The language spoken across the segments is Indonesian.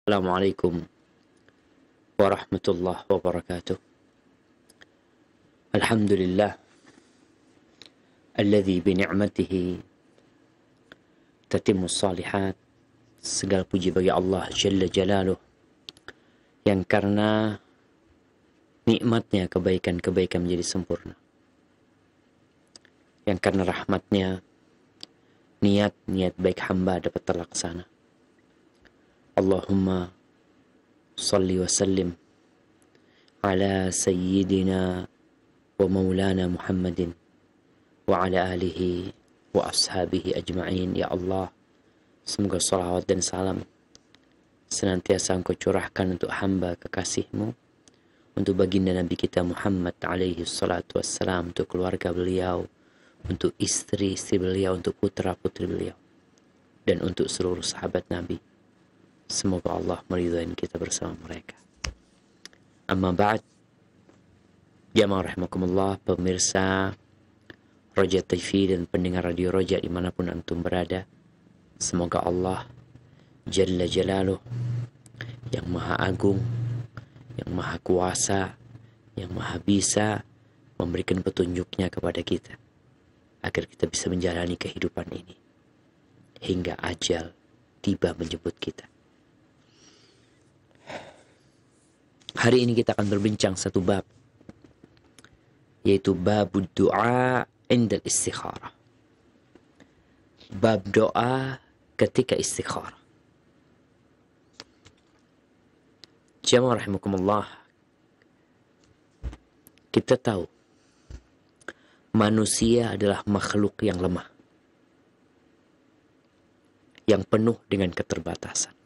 Assalamualaikum warahmatullahi wabarakatuh. Alhamdulillah alladzi bi ni'matihi tatimmus salihat. Segala puji bagi Allah Jalla Jalaluh yang karena nikmatnya kebaikan-kebaikan menjadi sempurna. Yang karena rahmatnya niat-niat baik hamba dapat terlaksana. Allahumma salli wa sallim ala sayyidina wa maulana Muhammadin wa ala alihi wa ashabihi ajma'in. Ya Allah, semoga salawat dan salam senantiasa Engkau curahkan untuk hamba kekasih-Mu, untuk baginda Nabi kita Muhammad alaihi salatu wassalam, untuk keluarga beliau, untuk istri-istri beliau, untuk putra-putri beliau, dan untuk seluruh sahabat Nabi. Semoga Allah meridhai kita bersama mereka. Amma ba'd, jamaah rahimakumullah, pemirsa Roja TV dan pendengar Radio Roja dimanapun antum berada, semoga Allah Jalla Jalaluh yang maha agung, yang maha kuasa, yang maha bisa memberikan petunjuknya kepada kita agar kita bisa menjalani kehidupan ini hingga ajal tiba menjemput kita. Hari ini kita akan berbincang satu bab, yaitu bab doa indal istikharah. Bab doa ketika istikharah. Jamaah rahimakumullah, kita tahu manusia adalah makhluk yang lemah, yang penuh dengan keterbatasan.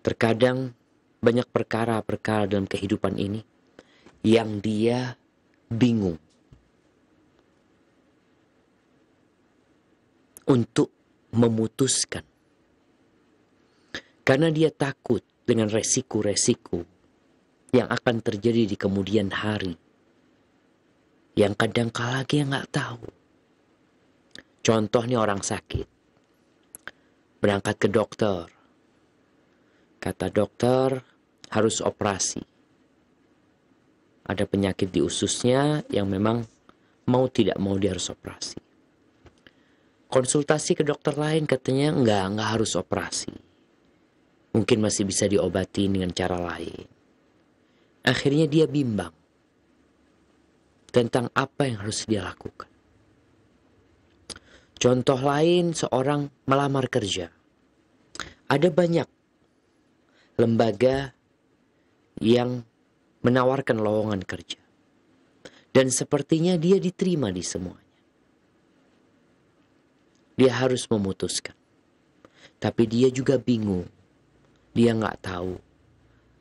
Terkadang banyak perkara-perkara dalam kehidupan ini yang dia bingung untuk memutuskan. Karena dia takut dengan resiko-resiko yang akan terjadi di kemudian hari, yang kadang kala dia nggak tahu. Contohnya orang sakit, berangkat ke dokter, kata dokter harus operasi. Ada penyakit di ususnya yang memang mau tidak mau dia harus operasi. Konsultasi ke dokter lain katanya enggak harus operasi. Mungkin masih bisa diobati dengan cara lain. Akhirnya dia bimbang tentang apa yang harus dia lakukan. Contoh lain, seorang melamar kerja. Ada banyak lembaga yang menawarkan lowongan kerja. Dan sepertinya dia diterima di semuanya. Dia harus memutuskan. Tapi dia juga bingung. Dia nggak tahu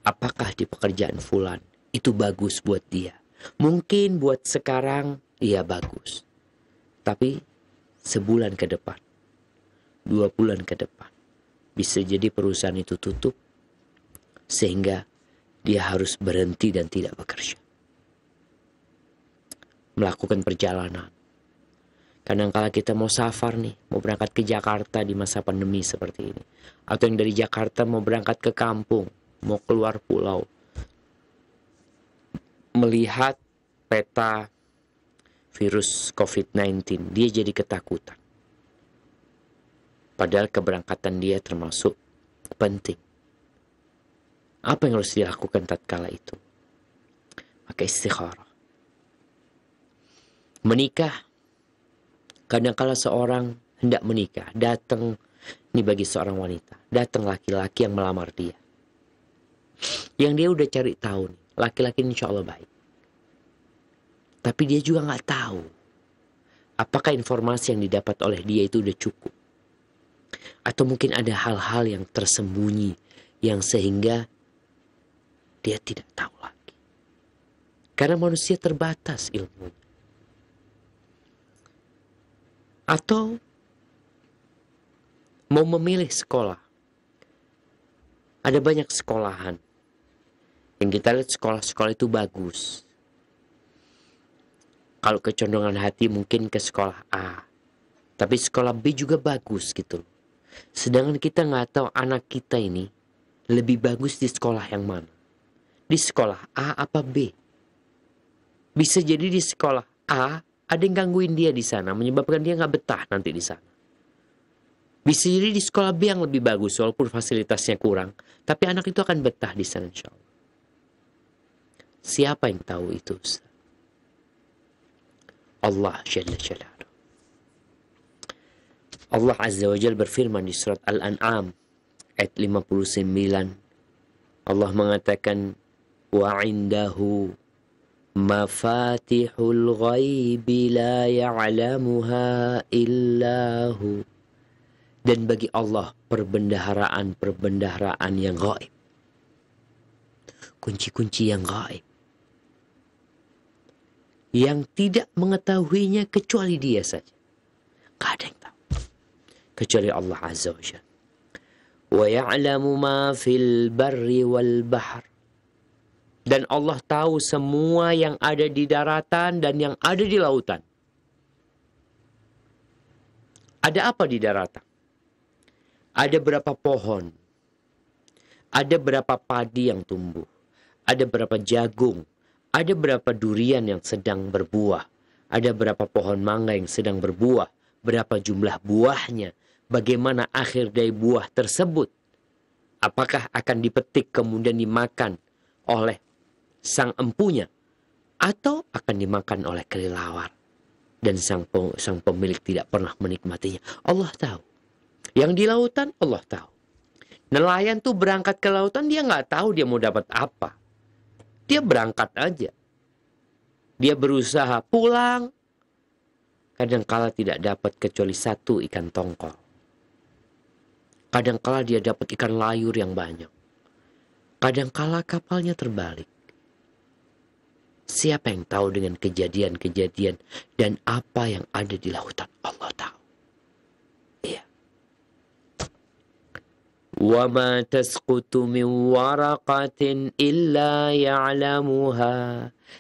apakah di pekerjaan fulan itu bagus buat dia. Mungkin buat sekarang iya bagus. Tapi sebulan ke depan, 2 bulan ke depan, bisa jadi perusahaan itu tutup sehingga dia harus berhenti dan tidak bekerja. Melakukan perjalanan. Kadang-kala kita mau safar nih, mau berangkat ke Jakarta di masa pandemi seperti ini. Atau yang dari Jakarta mau berangkat ke kampung, mau keluar pulau. Melihat peta virus COVID-19, dia jadi ketakutan. Padahal keberangkatan dia termasuk penting. Apa yang harus dilakukan tatkala itu? Maka istikharah. Menikah. Kadang-kala seorang hendak menikah. Datang, ini bagi seorang wanita. Datang laki-laki yang melamar dia. Yang dia udah cari tahu nih. Laki-laki ini insya Allah baik. Tapi dia juga gak tahu. Apakah informasi yang didapat oleh dia itu udah cukup. Atau mungkin ada hal-hal yang tersembunyi. Yang sehingga dia tidak tahu lagi. Karena manusia terbatas ilmunya. Atau mau memilih sekolah. Ada banyak sekolahan. Yang kita lihat sekolah-sekolah itu bagus. Kalau kecondongan hati mungkin ke sekolah A. Tapi sekolah B juga bagus gitu. Sedangkan kita nggak tahu anak kita ini lebih bagus di sekolah yang mana. Di sekolah A apa B. Bisa jadi di sekolah A ada yang gangguin dia di sana, menyebabkan dia nggak betah nanti di sana. Bisa jadi di sekolah B yang lebih bagus, walaupun fasilitasnya kurang, tapi anak itu akan betah di sana insya Allah. Siapa yang tahu itu? Allah Jalla Jalaluhu. Allah Azza wa Jalla berfirman di surat Al-An'am ayat 59. Allah mengatakan, wa indahu mafatihul ghaibi la ya'lamuha illahu. Dan bagi Allah perbendaharaan yang gaib. Kunci-kunci yang gaib. Yang tidak mengetahuinya kecuali dia saja. Gak ada yang tahu. Kecuali Allah Azza wa Jalla. Wa ya'lamu ma fil barri wal bahr. Dan Allah tahu semua yang ada di daratan dan yang ada di lautan. Ada apa di daratan? Ada berapa pohon? Ada berapa padi yang tumbuh? Ada berapa jagung? Ada berapa durian yang sedang berbuah? Ada berapa pohon mangga yang sedang berbuah? Berapa jumlah buahnya? Bagaimana akhir dari buah tersebut? Apakah akan dipetik kemudian dimakan oleh sang empunya? Atau akan dimakan oleh kelelawar? Dan sang pemilik tidak pernah menikmatinya. Allah tahu. Yang di lautan Allah tahu. Nelayan tuh berangkat ke lautan, dia nggak tahu dia mau dapat apa. Dia berangkat aja. Dia berusaha pulang. Kadangkala tidak dapat kecuali satu ikan tongkol. Kadangkala dia dapat ikan layur yang banyak. Kadangkala kapalnya terbalik. Siapa yang tahu dengan kejadian-kejadian dan apa yang ada di lautan? Allah tahu. Iya. وَمَا تَسْقُطُ مِنْ وَرَقَةٍ إِلَّا يَعْلَمُهَا.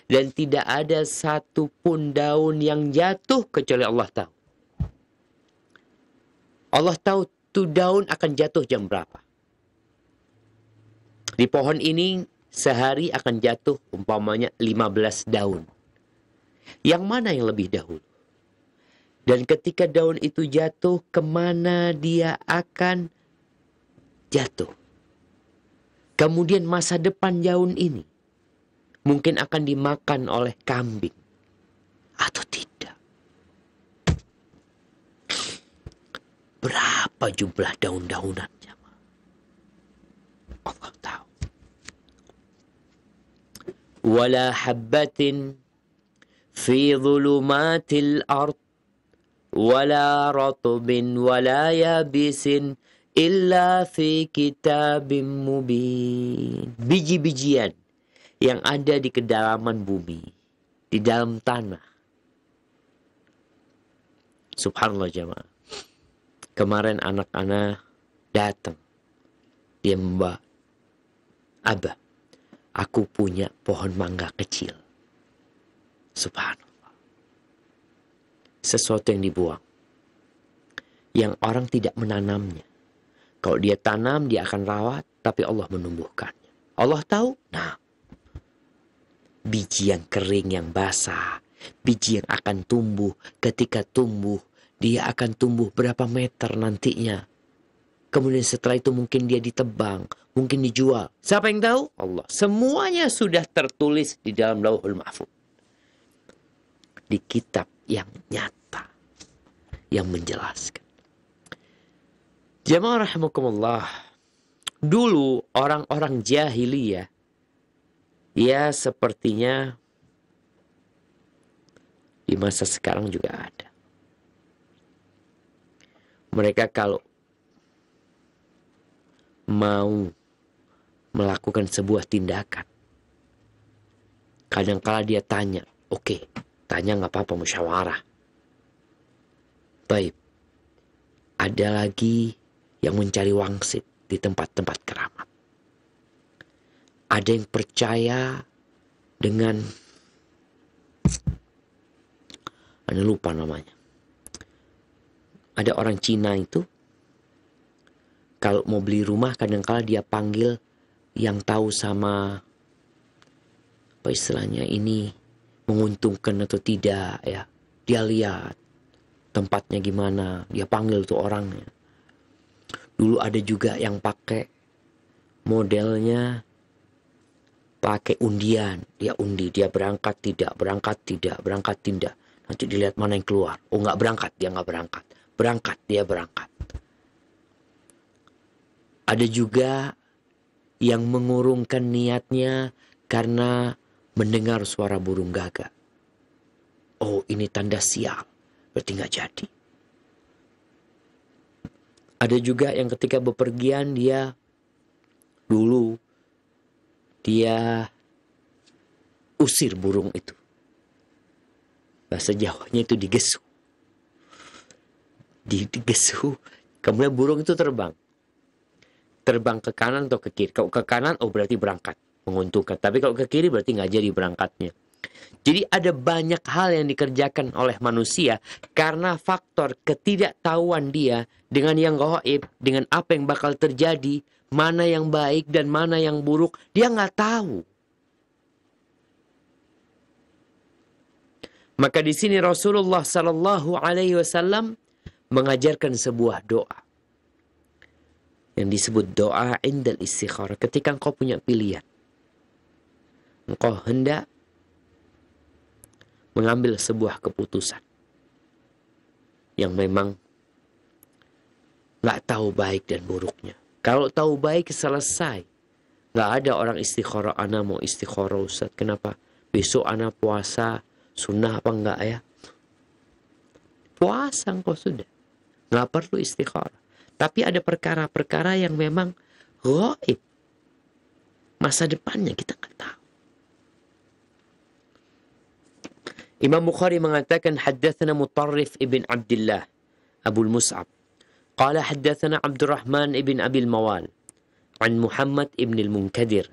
Dan tidak ada satupun daun yang jatuh kecuali Allah tahu. Allah tahu tuh daun akan jatuh jam berapa. Di pohon ini sehari akan jatuh umpamanya 15 daun. Yang mana yang lebih dahulu? Dan ketika daun itu jatuh, kemana dia akan jatuh? Kemudian masa depan daun ini mungkin akan dimakan oleh kambing atau tidak. Berapa jumlah daun-daunan? Allah tahu. Wala habbatin fi dhulumatil ard wala ratbin wala yabisin illa fi kitabim mubin. Biji-bijian yang ada di kedalaman bumi, di dalam tanah. Subhanallah jemaah. Kemarin anak-anak datang. Dia membawa, Abah, aku punya pohon mangga kecil. Subhanallah. Sesuatu yang dibuang. Yang orang tidak menanamnya. Kalau dia tanam, dia akan rawat, tapi Allah menumbuhkannya. Allah tahu? Nah, biji yang kering, yang basah. Biji yang akan tumbuh. Ketika tumbuh, dia akan tumbuh berapa meter nantinya. Kemudian setelah itu mungkin dia ditebang, mungkin dijual. Siapa yang tahu? Allah. Semuanya sudah tertulis di dalam Lauhul Mahfuz. Di kitab yang nyata. Yang menjelaskan. Jamaah rahimakumullah. Dulu orang-orang jahiliyah. Ya sepertinya di masa sekarang juga ada. Mereka kalau mau melakukan sebuah tindakan, kadangkala dia tanya, oke, tanya nggak apa-apa, musyawarah. Baik, ada lagi yang mencari wangsit di tempat-tempat keramat. Ada yang percaya dengan, Anda lupa namanya. Ada orang Cina itu, Kalau mau beli rumah kadang-kala dia panggil yang tahu sama apa istilahnya ini menguntungkan atau tidak ya. Dia lihat tempatnya gimana, dia panggil tuh orangnya. Dulu ada juga yang pakai modelnya pakai undian, dia undi, dia berangkat tidak, berangkat tidak, berangkat tidak. Nanti dilihat mana yang keluar. Oh nggak berangkat, dia nggak berangkat. Berangkat, dia berangkat. Ada juga yang mengurungkan niatnya karena mendengar suara burung gagak. Oh ini tanda sial, berarti nggak jadi. Ada juga yang ketika bepergian dia usir burung itu. Bahasa Jawanya itu digesu. Digesu. Kemudian burung itu terbang. Terbang ke kanan atau ke kiri. Kalau ke kanan, oh berarti berangkat. Menguntungkan. Tapi kalau ke kiri berarti nggak jadi berangkatnya. Jadi ada banyak hal yang dikerjakan oleh manusia karena faktor ketidaktahuan dia dengan yang gaib, dengan apa yang bakal terjadi, mana yang baik dan mana yang buruk, dia nggak tahu. Maka di sini Rasulullah Sallallahu Alaihi Wasallam mengajarkan sebuah doa yang disebut doa indal istikharah. Ketika engkau punya pilihan, engkau hendak mengambil sebuah keputusan yang memang nggak tahu baik dan buruknya. Kalau tahu baik selesai, nggak ada orang istikharah. Ana mau istikharah Ustaz, kenapa? Besok ana puasa sunnah apa enggak ya? Puasa engkau sudah, nggak perlu istikharah. Tapi ada perkara-perkara yang memang gaib, masa depannya kita nggak tahu. Imam Bukhari mengatakan haddatsana Mutarrif ibn Abdullah Abu Mus'ab qala haddatsana Abdurrahman ibn Abi al-Mawal an Muhammad ibn al-Munkadir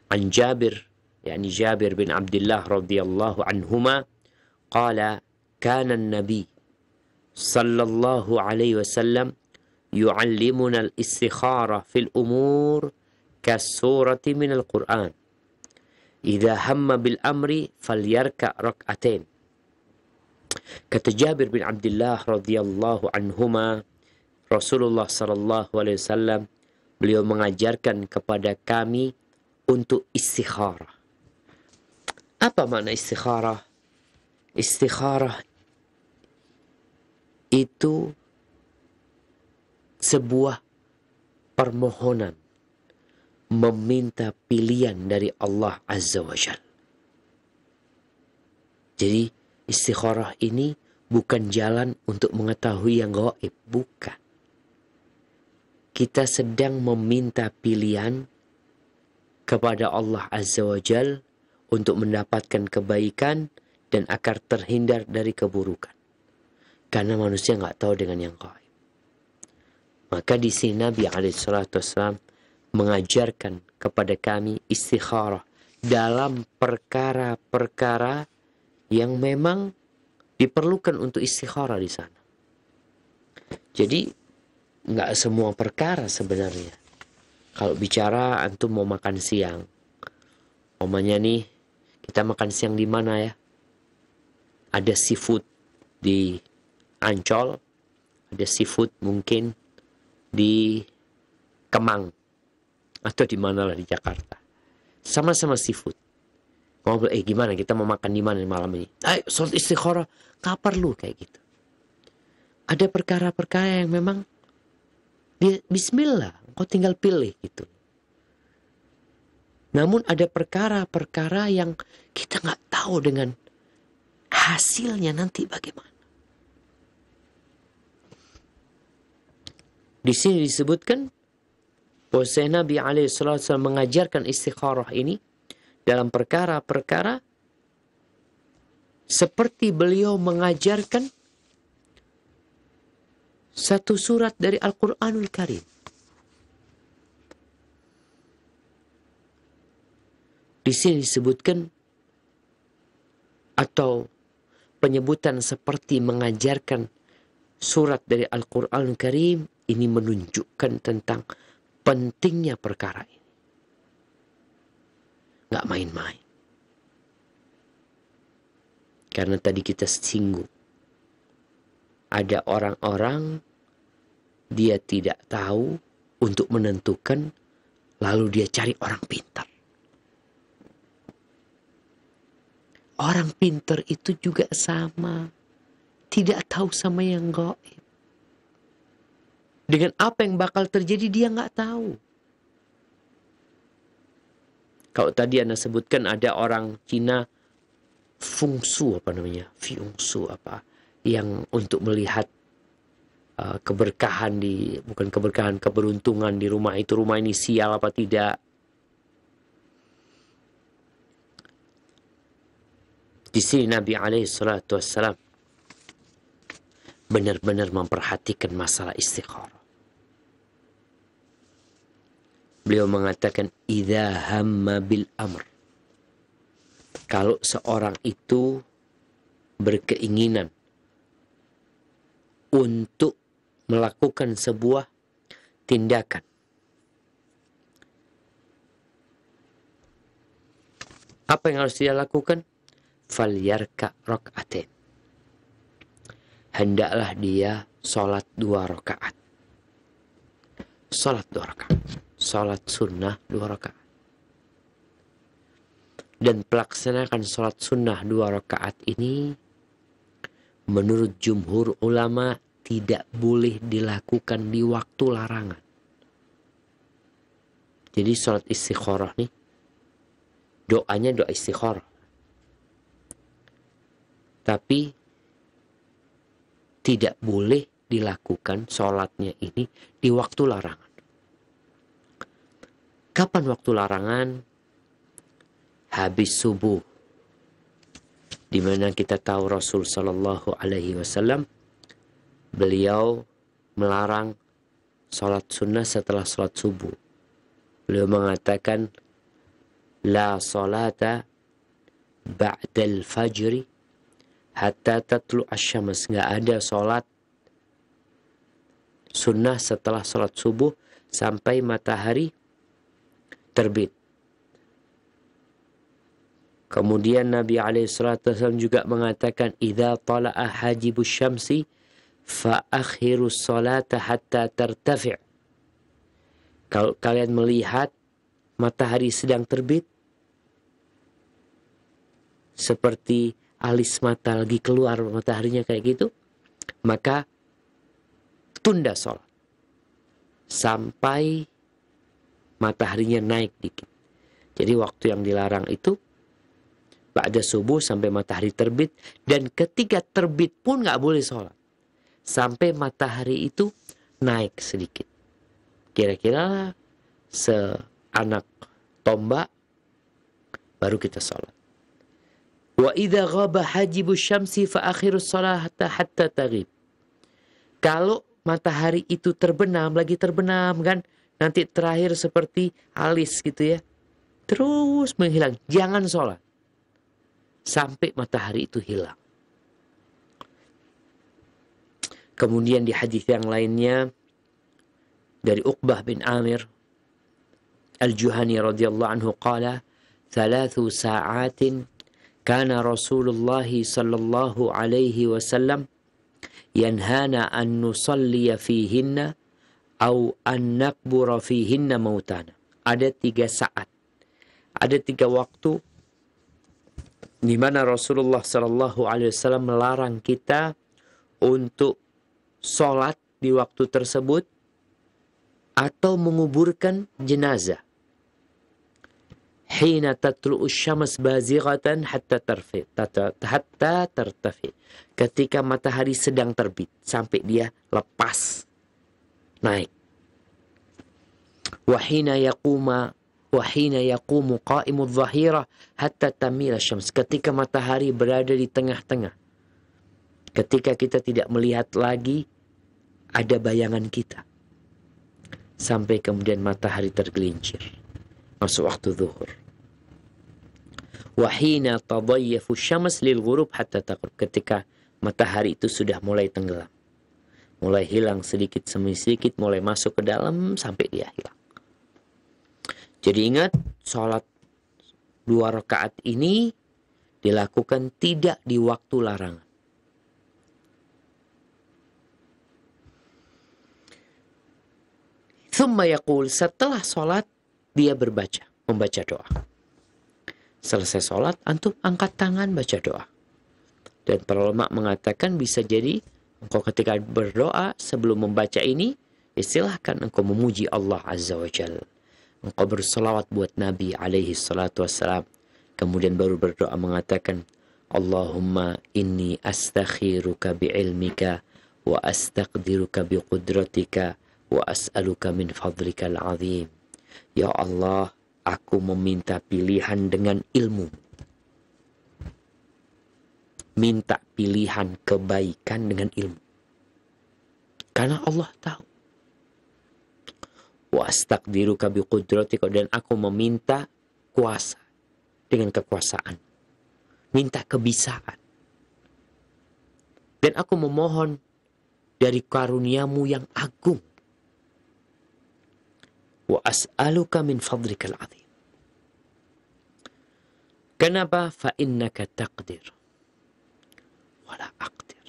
an Jabir yani Jabir bin Abdullah radhiyallahu anhuma qala kana an-nabi sallallahu alaihi wasallam yu'allimuna al-istikhara fil umur kas-surati min al-Qur'an. Idza hamma bil amri falyarka rak'atain. Kata Jabir bin Abdullah radhiyallahu anhuma, Rasulullah sallallahu alaihi wasallam beliau mengajarkan kepada kami untuk istikharah. Apa makna istikharah? Istikharah itu sebuah permohonan, meminta pilihan dari Allah Azza wa Jalla. Jadi istikharah ini bukan jalan untuk mengetahui yang gaib, bukan. Kita sedang meminta pilihan kepada Allah Azza wa Jalla untuk mendapatkan kebaikan dan agar terhindar dari keburukan. Karena manusia nggak tahu dengan yang gaib. Maka di sini Nabi SAW mengajarkan kepada kami istikharah dalam perkara-perkara yang memang diperlukan untuk istikharah di sana. Jadi nggak semua perkara sebenarnya. Kalau bicara antum mau makan siang, omanya nih kita makan siang di mana ya? Ada seafood di Ancol, ada seafood mungkin di Kemang atau di mana lah di Jakarta. Sama-sama seafood. Ngobrol, gimana kita mau makan di mana malam ini? Ayo, sholat istikharah. Nggak perlu kayak gitu. Ada perkara-perkara yang memang bismillah, kau tinggal pilih gitu. Namun ada perkara-perkara yang kita nggak tahu dengan hasilnya nanti bagaimana. Di sini disebutkan bahwa Nabi SAW mengajarkan istikharah ini dalam perkara-perkara seperti beliau mengajarkan satu surat dari Al-Quranul Karim. Di sini disebutkan atau penyebutan seperti mengajarkan surat dari Al-Quranul Karim ini menunjukkan tentang pentingnya perkara ini. Nggak main-main. Karena tadi kita singgung. Ada orang-orang dia tidak tahu untuk menentukan, lalu dia cari orang pintar. Orang pintar itu juga sama. Tidak tahu sama yang gaib. Dengan apa yang bakal terjadi dia nggak tahu. Kalau tadi Anda sebutkan ada orang Cina fungsu apa namanya? Fungsu apa? Yang untuk melihat keberkahan bukan keberkahan, keberuntungan di rumah itu, rumah ini sial apa tidak. Di sini Nabi SAW benar-benar memperhatikan masalah istikharah. Beliau mengatakan, idza hamma bil amr. Kalau seorang itu berkeinginan untuk melakukan sebuah tindakan, apa yang harus dia lakukan? Falyarka rak'atain. Hendaklah dia sholat 2 rakaat. Sholat 2 rakaat. Sholat sunnah 2 rakaat. Dan pelaksanakan sholat sunnah 2 rakaat ini menurut jumhur ulama tidak boleh dilakukan di waktu larangan. Jadi sholat istikharah nih, doanya doa istikharah. Tapi tidak boleh dilakukan sholatnya ini di waktu larangan. Kapan waktu larangan? Habis subuh. Di mana kita tahu Rasul Sallallahu Alaihi Wasallam beliau melarang sholat sunnah setelah sholat subuh. Beliau mengatakan, la sholata ba'dal fajri hatta tatlu asyams. Nggak ada sholat sunnah setelah sholat subuh sampai matahari terbit. Kemudian Nabi SAW juga mengatakan, idza tala'a hajibus syamsi fa akhirus salata hatta tartafi'. Kalau kalian melihat matahari sedang terbit, seperti alis mata lagi keluar mataharinya kayak gitu, maka tunda sholat sampai mataharinya naik dikit. Jadi waktu yang dilarang itu ba'da subuh sampai matahari terbit, dan ketika terbit pun nggak boleh sholat sampai matahari itu naik sedikit, kira-kira seanak tombak, baru kita sholat. Wa idza ghaba hajibus syamsi fa akhirus sholata hatta taghib. Kalau matahari itu terbenam, lagi terbenam kan, nanti terakhir seperti alis gitu ya, terus menghilang, jangan sholat sampai matahari itu hilang. Kemudian di hadis yang lainnya dari Uqbah bin Amir Al-Juhani radhiyallahu anhu qala, 3 sa'atin kana Rasulullah sallallahu alaihi wasallam yanhana an nusalliya fihinna aw an nakbura fihinna mautana. Ada 3 saat, ada 3 waktu di mana Rasulullah sallallahu alaihi wasallam melarang kita untuk sholat di waktu tersebut atau menguburkan jenazah. Hina tatlu'u syams bazighatan hatta tartafi. Ketika matahari sedang terbit sampai dia lepas naik. Wahina yaqumu qa'imudz zahirah hatta tamila syams. Ketika matahari berada di tengah-tengah. Ketika kita tidak melihat lagi ada bayangan kita. Sampai kemudian matahari tergelincir. Masuk waktu zuhur. Wahina tadayyafu syams lil ghurub hatta taghrib. Ketika matahari itu sudah mulai tenggelam. Mulai hilang sedikit demi sedikit, mulai masuk ke dalam sampai dia hilang. Jadi ingat, sholat 2 rakaat ini dilakukan tidak di waktu larangan. Thumma yaqul, setelah sholat dia membaca doa. Selesai sholat, antum angkat tangan baca doa. Dan para ulama mengatakan bisa jadi engkau ketika berdoa sebelum membaca ini, istilahkan engkau memuji Allah Azza wa Jalla. Engkau berselawat buat Nabi alaihi salatu wassalam. Kemudian baru berdoa mengatakan, Allahumma inni astakhiruka bi'ilmika wa astaqdiruka biqudratika wa as'aluka min fadlikal azim. Ya Allah, aku meminta pilihan dengan ilmu. Minta pilihan kebaikan dengan ilmu. Karena Allah tahu. Wa astaqdiruka biqudratika, dan aku meminta kuasa dengan kekuasaan. Minta kebisaan. Dan aku memohon dari karuniamu yang agung. Wa as'aluka min fadlikal azim. Kenapa? Fa innaka taqdir wala aqdir.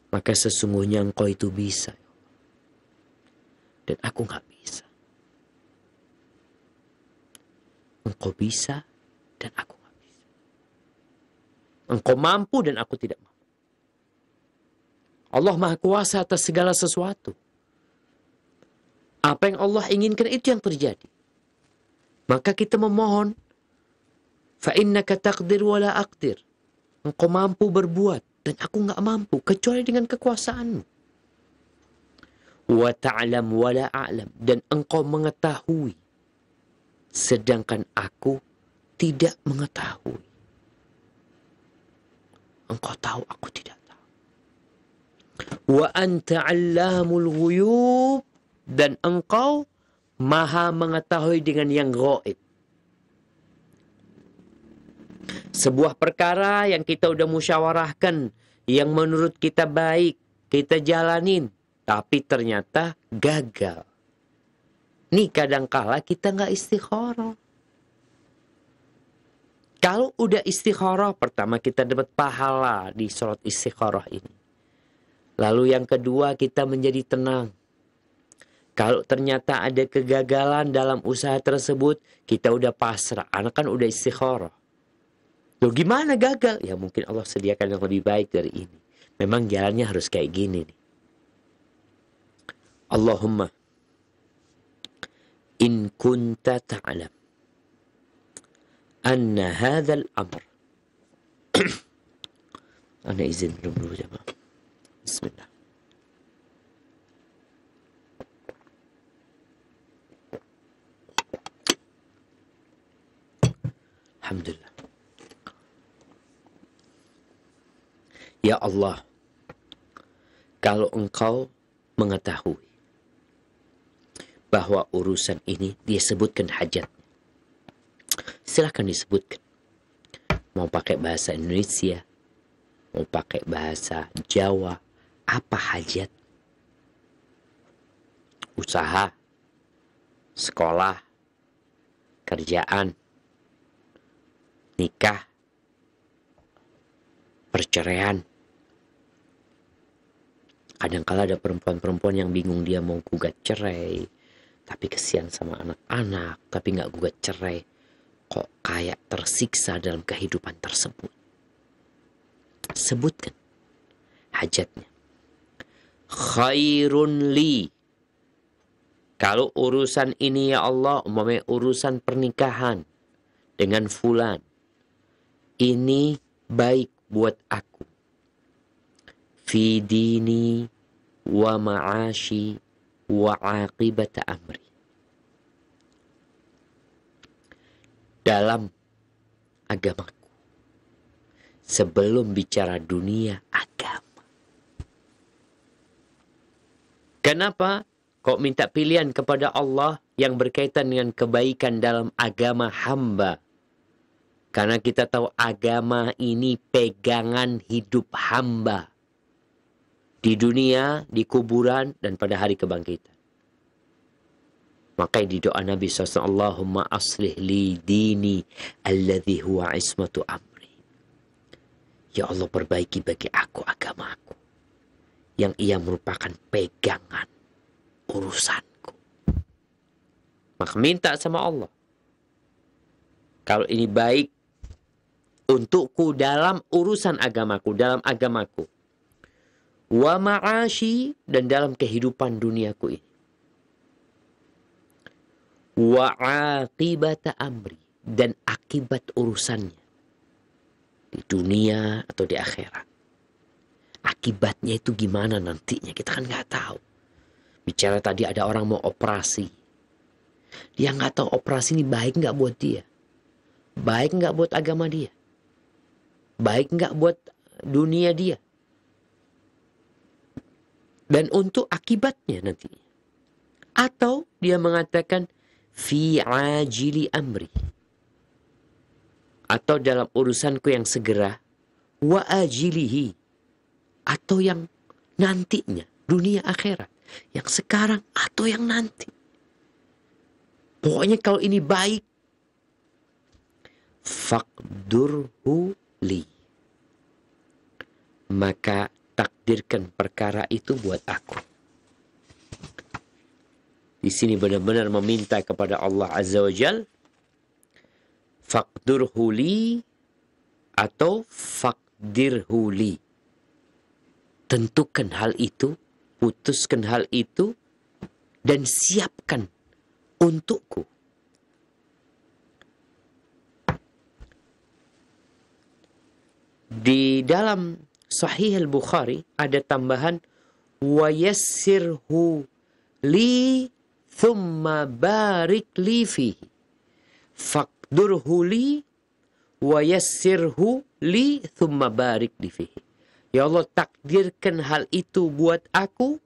Maka sesungguhnya engkau itu bisa. Dan aku nggak bisa. Engkau bisa dan aku nggak bisa. Engkau mampu dan aku tidak mampu. Allah Maha Kuasa atas segala sesuatu. Apa yang Allah inginkan itu yang terjadi. Maka kita memohon, fa innaka taqdir wala aqdir. Engkau mampu berbuat dan aku nggak mampu kecuali dengan kekuasaanmu. Wa ta'lam wala a'lam, dan engkau mengetahui sedangkan aku tidak mengetahui. Engkau tahu, aku tidak tahu. Wa anta 'allamul ghuyub, dan engkau maha mengetahui dengan yang gaib. Sebuah perkara yang kita udah musyawarahkan, yang menurut kita baik, kita jalanin, tapi ternyata gagal. Nih kadangkala kita nggak istikharah. Kalau udah istikharah, pertama kita dapat pahala di sholat istikharah ini. Lalu yang kedua, kita menjadi tenang. Kalau ternyata ada kegagalan dalam usaha tersebut, kita udah pasrah. Anak kan udah istikharah. Loh gimana gagal? Ya mungkin Allah sediakan yang lebih baik dari ini. Memang jalannya harus kayak gini nih. Allahumma in kunta ta'lam anna hadzal amr. Ana izin dulu jemaah. Bismillah. Alhamdulillah. Ya Allah, kalau engkau mengetahui bahwa urusan ini dia sebutkan hajat, silahkan disebutkan. Mau pakai bahasa Indonesia, mau pakai bahasa Jawa, apa hajat? Usaha, sekolah, kerjaan, nikah, perceraian. Kadang-kala ada perempuan-perempuan yang bingung, dia mau gugat cerai, tapi kesian sama anak-anak, tapi nggak gugat cerai. Kok kayak tersiksa dalam kehidupan tersebut. Sebutkan hajatnya. Khairun li. Kalau urusan ini ya Allah, umpamanya urusan pernikahan dengan fulan, ini baik buat aku. Fi dini wa ma'ashi wa aqibata amri. Dalam agamaku. Sebelum bicara dunia, agama. Kenapa kok minta pilihan kepada Allah yang berkaitan dengan kebaikan dalam agama hamba? Karena kita tahu agama ini pegangan hidup hamba. di dunia, di kuburan, dan pada hari kebangkitan. Makanya di doa Nabi SAW, Allahumma aslih li dini alladhi huwa ismatu amri. Ya Allah, perbaiki bagi aku agamaku yang ia merupakan pegangan urusanku. Maka minta sama Allah, kalau ini baik untukku dalam urusan agamaku, dalam agamaku, wa ma'ashi, dan dalam kehidupan duniaku ini, wa aqibata amri, dan akibat urusannya di dunia atau di akhirat. Akibatnya itu gimana nantinya, kita kan nggak tahu. Bicara tadi ada orang mau operasi, dia nggak tahu operasi ini baik nggak buat dia, baik nggak buat agama dia, baik nggak buat dunia dia, dan untuk akibatnya nantinya. Atau dia mengatakan fi ajili amri, atau dalam urusanku yang segera, wa ajilihi, atau yang nantinya, dunia akhirat, yang sekarang atau yang nanti. Pokoknya kalau ini baik, faqdurhu li, maka takdirkan perkara itu buat aku. Di sini benar-benar meminta kepada Allah Azza wa Jal, faqdurhu li atau faqdirhu li. Tentukan hal itu, putuskan hal itu, dan siapkan untukku. Di dalam Sahih Al-Bukhari ada tambahan wa yassirhu li thumma barik li fihi. Faqdurhu li wa yassirhu li thumma barik li fihi. Ya Allah, takdirkan hal itu buat aku,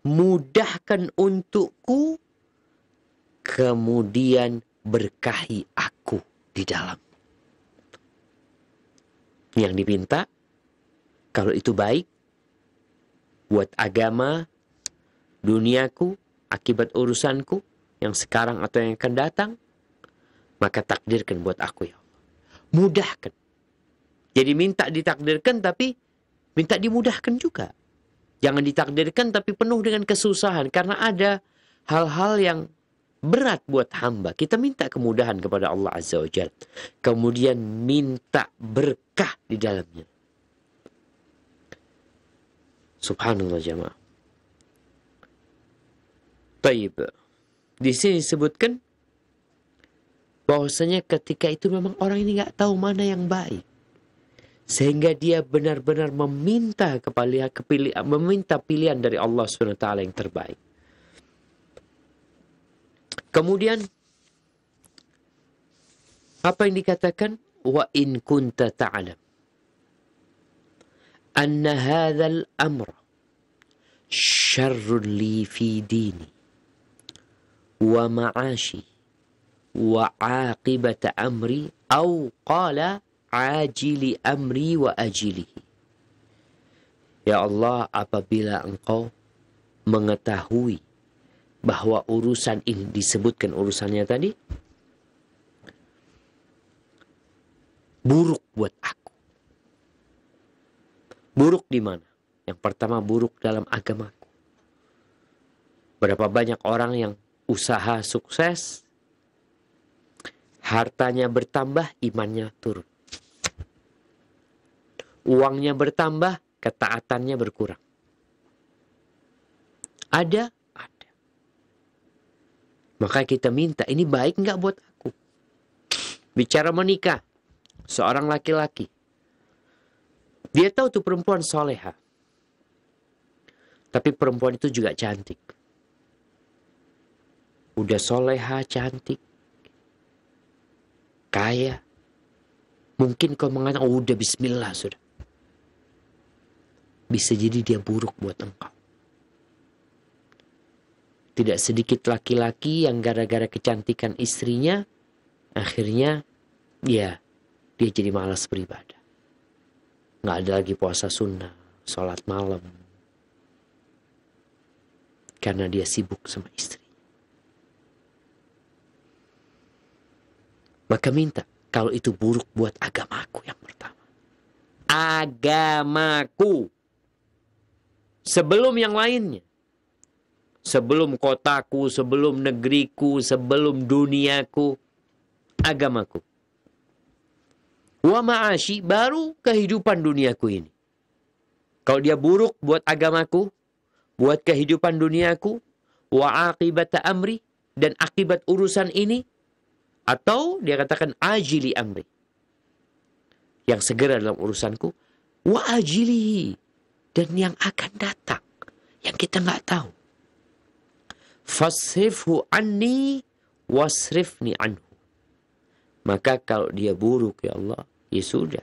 mudahkan untukku, kemudian berkahi aku di dalam. Yang diminta, kalau itu baik buat agama, duniaku, akibat urusanku yang sekarang atau yang akan datang, maka takdirkan buat aku ya Allah. Mudahkan. Jadi minta ditakdirkan tapi minta dimudahkan juga. Jangan ditakdirkan tapi penuh dengan kesusahan. Karena ada hal-hal yang berat buat hamba. Kita minta kemudahan kepada Allah Azza wa Jalla. Kemudian minta berkah di dalamnya. Subhanallah jamaah. Taib. Di sini disebutkan bahwasanya ketika itu memang orang ini nggak tahu mana yang baik. Sehingga dia benar-benar meminta meminta pilihan dari Allah SWT yang terbaik. Kemudian apa yang dikatakan? Wa in kunta ta'lam anna hadzal amra syarrun li fi dini wa ma'ashi wa aqibata amri au qala ajili amri wa ajilihi. Ya Allah, apabila engkau mengetahui bahwa urusan ini disebutkan urusannya tadi buruk buat aku. Buruk di mana? Yang pertama, buruk dalam agamaku. Berapa banyak orang yang usaha sukses, hartanya bertambah, imannya turun. Uangnya bertambah, ketaatannya berkurang. Ada. Maka kita minta, ini baik nggak buat aku? Bicara menikah, seorang laki-laki, dia tahu tuh perempuan soleha, tapi perempuan itu juga cantik. Udah soleha, cantik, kaya. Mungkin kau mengatakan, oh udah bismillah sudah. Bisa jadi dia buruk buat engkau. Tidak sedikit laki-laki yang gara-gara kecantikan istrinya, akhirnya dia jadi malas beribadah. Nggak ada lagi puasa sunnah, sholat malam, karena dia sibuk sama istri. Maka minta, kalau itu buruk buat agamaku yang pertama. Agamaku. Sebelum yang lainnya. Sebelum kotaku, sebelum negeriku, sebelum duniaku. Agamaku. Wa ma'ashi, baru kehidupan duniaku ini. Kalau dia buruk buat agamaku, buat kehidupan duniaku, wa aqibata amri, dan akibat urusan ini, atau dia katakan ajili amri, yang segera dalam urusanku, wa ajilihi, dan yang akan datang, yang kita nggak tahu. Fasrifhu anni wasrifni anhu. Maka kalau dia buruk, ya Allah, ya sudah,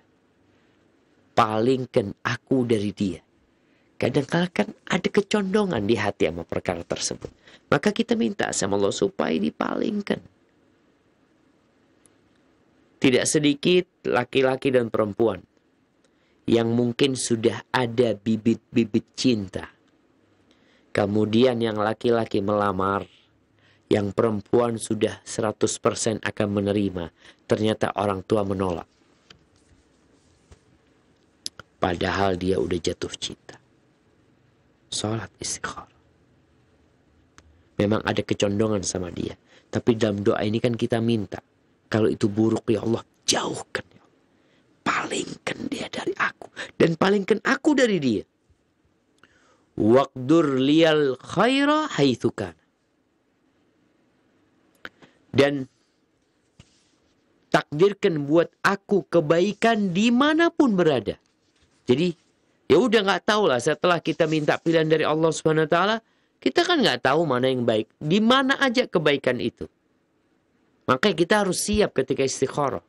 palingkan aku dari dia. Kadang-kadang kan ada kecondongan di hati sama perkara tersebut. Maka kita minta sama Allah supaya dipalingkan. Tidak sedikit laki-laki dan perempuan yang mungkin sudah ada bibit-bibit cinta. Kemudian yang laki-laki melamar, yang perempuan sudah 100% akan menerima. Ternyata orang tua menolak. Padahal dia udah jatuh cinta. Salat istikharah. Memang ada kecondongan sama dia. Tapi dalam doa ini kan kita minta. Kalau itu buruk, ya Allah, jauhkan. Ya Allah. Palingkan dia dari aku. Dan palingkan aku dari dia. Waqdur liyal khaira haitsu kana. Dan takdirkan buat aku kebaikan dimanapun berada. Jadi ya udah nggak tahu lah, setelah kita minta pilihan dari Allah Subhanahu Wa Taala, kita kan nggak tahu mana yang baik, di mana aja kebaikan itu. Makanya kita harus siap ketika istikharah.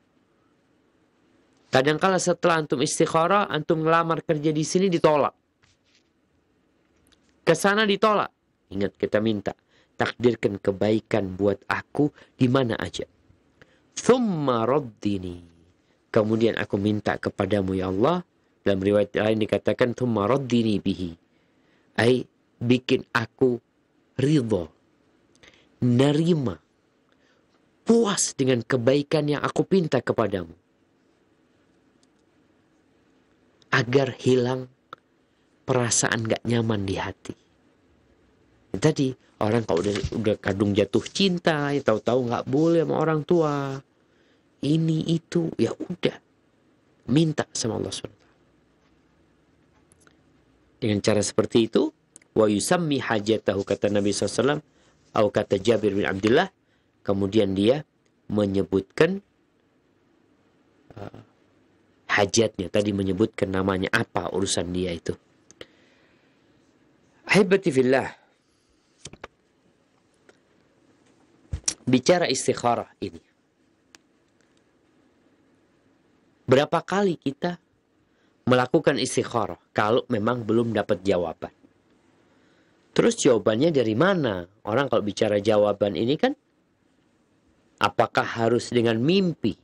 Kadang-kala setelah antum istikharah, antum ngelamar kerja di sini ditolak, ke sana ditolak. Ingat kita minta, takdirkan kebaikan buat aku di mana aja. Thumma raddini. Kemudian aku minta kepadamu ya Allah. Dalam riwayat lain dikatakan thumma raddini bihi. Ai bikin aku ridha, nerima, puas dengan kebaikan yang aku pinta kepadamu. Agar hilang perasaan gak nyaman di hati. Tadi orang kalau udah kadung jatuh cinta, ya tahu-tahu gak boleh sama orang tua. Ini itu, ya udah. Minta sama Allah SWT. Dengan cara seperti itu, wa yusammi hajatahu, kata Nabi SAW, atau kata Jabir bin Abdullah, kemudian dia menyebutkan hajatnya, tadi menyebutkan namanya apa urusan dia itu. Ahibati fillah, bicara istikharah ini, berapa kali kita melakukan istikharah kalau memang belum dapat jawaban? Terus jawabannya dari mana? Orang kalau bicara jawaban ini kan, apakah harus dengan mimpi?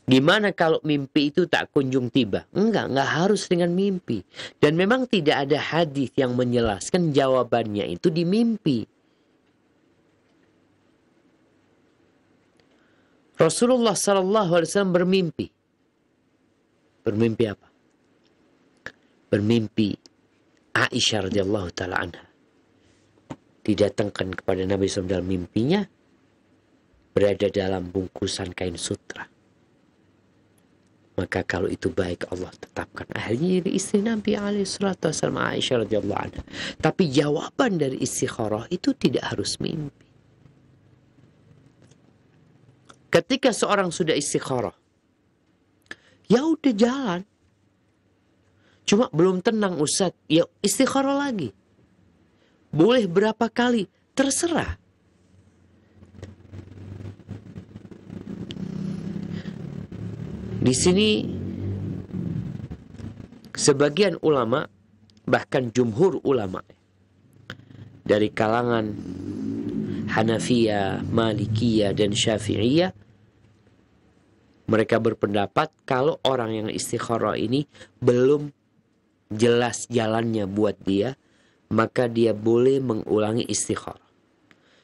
Gimana kalau mimpi itu tak kunjung tiba? Enggak harus dengan mimpi. Dan memang tidak ada hadis yang menjelaskan jawabannya itu di mimpi. Rasulullah SAW bermimpi. Bermimpi apa? Bermimpi Aisyah radhiyallahu taala anha didatangkan kepada Nabi SAW dalam mimpinya, berada dalam bungkusan kain sutra. Maka kalau itu baik, Allah tetapkan akhirnya jadi istri Nabi SAW, Aisyah radhiyallahu anha. Tapi jawaban dari istikharah itu tidak harus mimpi. Ketika seorang sudah istikharah, ya udah jalan. Cuma belum tenang Ustaz, ya istikharah lagi. Boleh berapa kali, terserah. Di sini sebagian ulama, bahkan jumhur ulama dari kalangan Hanafiyah, Malikiyah dan Syafi'iyah, mereka berpendapat kalau orang yang istikharah ini belum jelas jalannya buat dia, maka dia boleh mengulangi istikharah.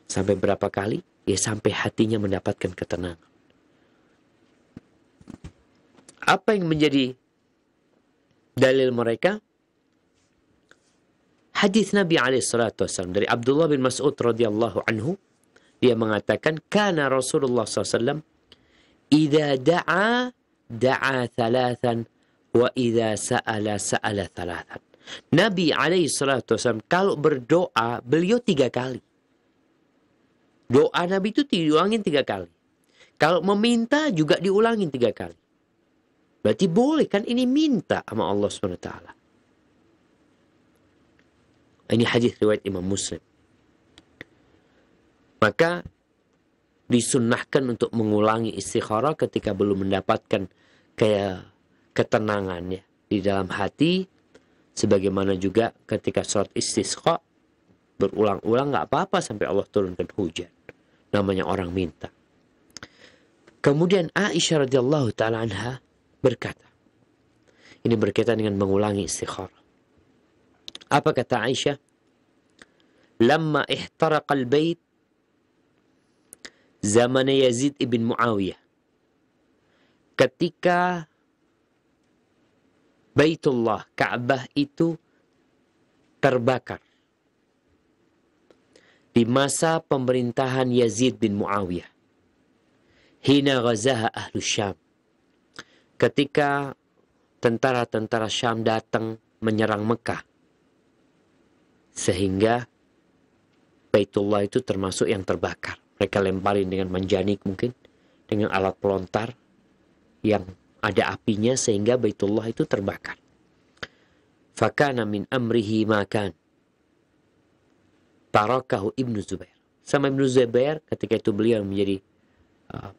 Sampai berapa kali? Ya sampai hatinya mendapatkan ketenangan. Apa yang menjadi dalil mereka? Hadis Nabi SAW dari Abdullah bin Mas'ud radhiyallahu anhu, dia mengatakan, kana Rasulullah SAW idza da'a thalathan wa idza sa'ala thalathan. Nabi SAW kalau berdoa, beliau 3 kali. Doa Nabi itu diulangin 3 kali. Kalau meminta juga diulangin 3 kali. Berarti boleh kan, ini minta sama Allah SWT. Ini hadis riwayat Imam Muslim. Maka disunnahkan untuk mengulangi istikharah ketika belum mendapatkan kayak ketenangan ya di dalam hati, sebagaimana juga ketika sholat istisqa berulang-ulang nggak apa-apa sampai Allah turunkan hujan. Namanya orang minta. Kemudian Aisyah radhiyallahu taala anha berkata, ini berkaitan dengan mengulangi istikharah. Apa kata Aisyah? Lamma ihtaraqal bait zaman Yazid ibn Muawiyah. Ketika Baitullah, Ka'bah itu terbakar di masa pemerintahan Yazid bin Muawiyah. Hina ghazaha ahlu Syam. Ketika tentara-tentara Syam datang menyerang Mekah. Sehingga Baitullah itu termasuk yang terbakar. Mereka lemparin dengan manjanik mungkin, dengan alat pelontar yang ada apinya sehingga Baitullah itu terbakar. Fakana min amrihi makan. Tarakahu Ibnu Zubair. Sama Ibnu Zubair ketika itu beliau menjadi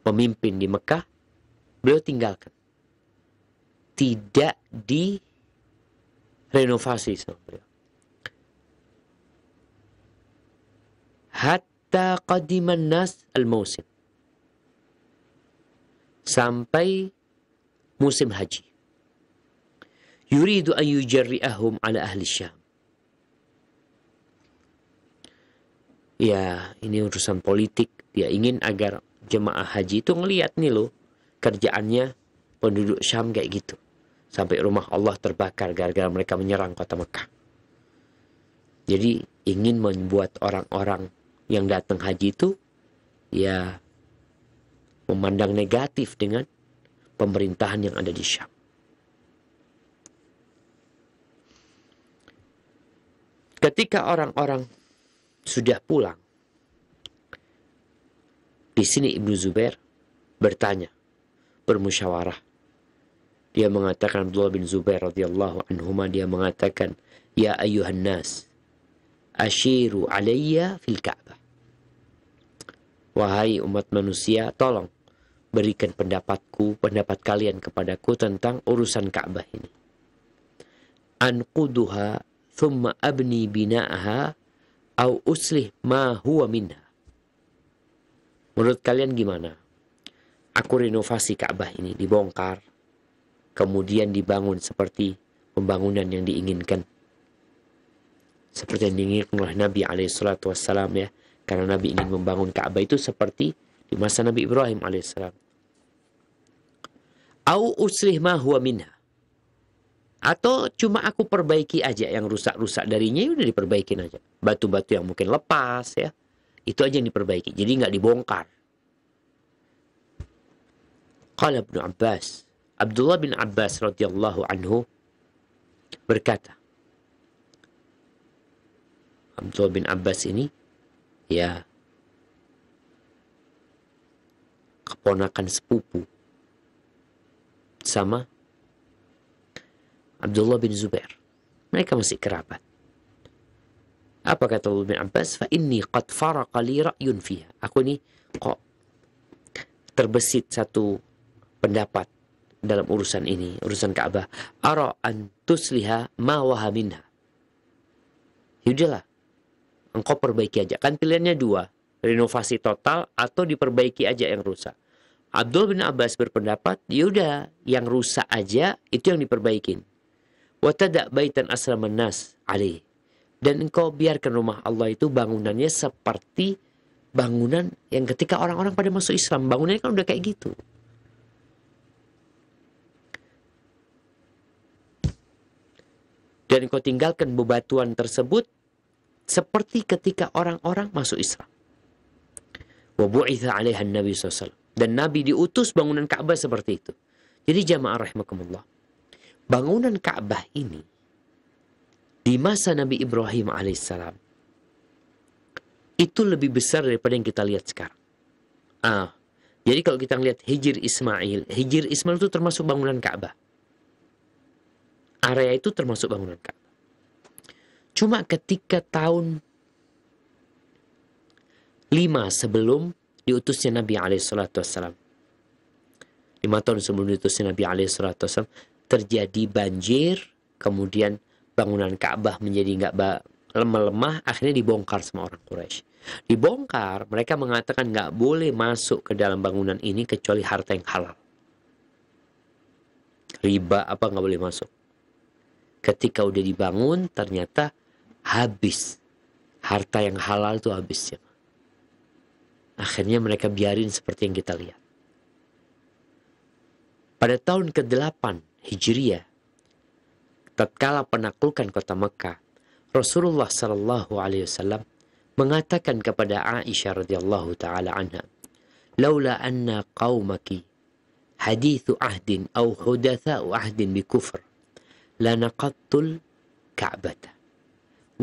pemimpin di Mekah, beliau tinggalkan. Tidak direnovasi sama beliau. Hatta qadiman nas al-musim. Sampai musim haji. Yuridu an yujarri'ahum ala ahli Syam. Ya, ini urusan politik. Dia ingin agar jemaah haji itu ngelihat nih loh, kerjaannya penduduk Syam kayak gitu. Sampai rumah Allah terbakar gara-gara mereka menyerang kota Mekah. Jadi ingin membuat orang-orang yang datang haji itu ya memandang negatif dengan pemerintahan yang ada di Syam. Ketika orang-orang sudah pulang, di sini Ibnu Zubair bertanya, bermusyawarah. Dia mengatakan, Abdullah bin Zubair radhiyallahu anhuma, dia mengatakan, ya ayyuhan nas, ashiru alayya fil Ka'bah. Wahai umat manusia, tolong berikan pendapat kalian kepadaku tentang urusan Ka'bah ini. Anquduha thumma abni bina'aha au uslih ma huwa minha. Menurut kalian gimana? Aku renovasi Ka'bah ini, dibongkar, kemudian dibangun seperti pembangunan yang diinginkan. Seperti yang diinginkan oleh Nabi SAW ya. Karena Nabi ingin membangun Ka'bah itu seperti di masa Nabi Ibrahim alaihissalam. Au uslih ma huwa minha. Atau cuma aku perbaiki aja yang rusak-rusak darinya, ya udah diperbaikin aja. Batu-batu yang mungkin lepas ya, itu aja yang diperbaiki. Jadi nggak dibongkar. Qala Ibnu Abbas, Abdullah bin Abbas radhiyallahu anhu berkata, Abdullah bin Abbas ini ya keponakan sepupu sama Abdullah bin Zubair. Mereka masih kerabat. Apa kata Abdullah bin Abbas? Fa inni qad faraqa li ra'yun fiha. Aku ini kok terbesit satu pendapat dalam urusan ini, urusan Ka'bah. Ara an tusliha ma waha minha. Yaudahlah, engkau perbaiki aja. Kan pilihannya 2. Renovasi total atau diperbaiki aja yang rusak. Abdul bin Abbas berpendapat, yaudah yang rusak aja itu yang diperbaikin. Wa tada' baitan aslaman nas alaih. Dan engkau biarkan rumah Allah itu bangunannya seperti bangunan yang ketika orang-orang pada masuk Islam, bangunannya kan udah kayak gitu. Dan engkau tinggalkan bebatuan tersebut seperti ketika orang-orang masuk Islam. Wa bu'itha 'alaiha Nabi SAW. Dan Nabi diutus bangunan Ka'bah seperti itu. Jadi jamaah rahimakumullah, bangunan Ka'bah ini di masa Nabi Ibrahim alaihissalam itu lebih besar daripada yang kita lihat sekarang. Jadi kalau kita lihat Hijr Ismail itu termasuk bangunan Ka'bah. Area itu termasuk bangunan Ka'bah. Cuma ketika tahun 5 sebelum diutusnya Nabi alaihissalam, 5 tahun sebelum diutusnya Nabi alaihissalam, terjadi banjir, kemudian bangunan Ka'bah menjadi nggak lemah, akhirnya dibongkar sama orang Quraisy. Dibongkar, mereka mengatakan nggak boleh masuk ke dalam bangunan ini kecuali harta yang halal. Riba apa nggak boleh masuk. Ketika udah dibangun, ternyata habis. Harta yang halal itu habis ya. Akhirnya mereka biarin seperti yang kita lihat. Pada tahun ke-8 Hijriyah, tatkala penaklukan kota Mekah, Rasulullah sallallahu alaihi wasallam mengatakan kepada Aisyah radhiyallahu taala anha, "Laula anna qaumaki hadithu ahdin aw hudatha'u ahdin bi kufr, lanaqattul Ka'bata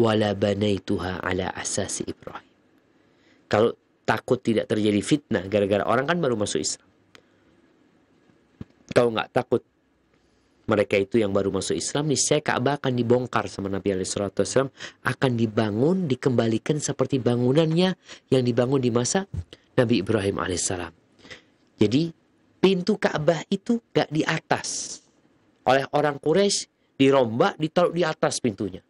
wa la banaituha ala asasi Ibrahim." Kalau takut tidak terjadi fitnah gara-gara orang kan baru masuk Islam. Kalau nggak takut mereka itu yang baru masuk Islam, niscaya Ka'bah akan dibongkar sama Nabi SAW, akan dibangun, dikembalikan seperti bangunannya yang dibangun di masa Nabi Ibrahim alaihissalam. Jadi pintu Ka'bah itu nggak di atas. Oleh orang Quraisy dirombak, ditaruh di atas pintunya.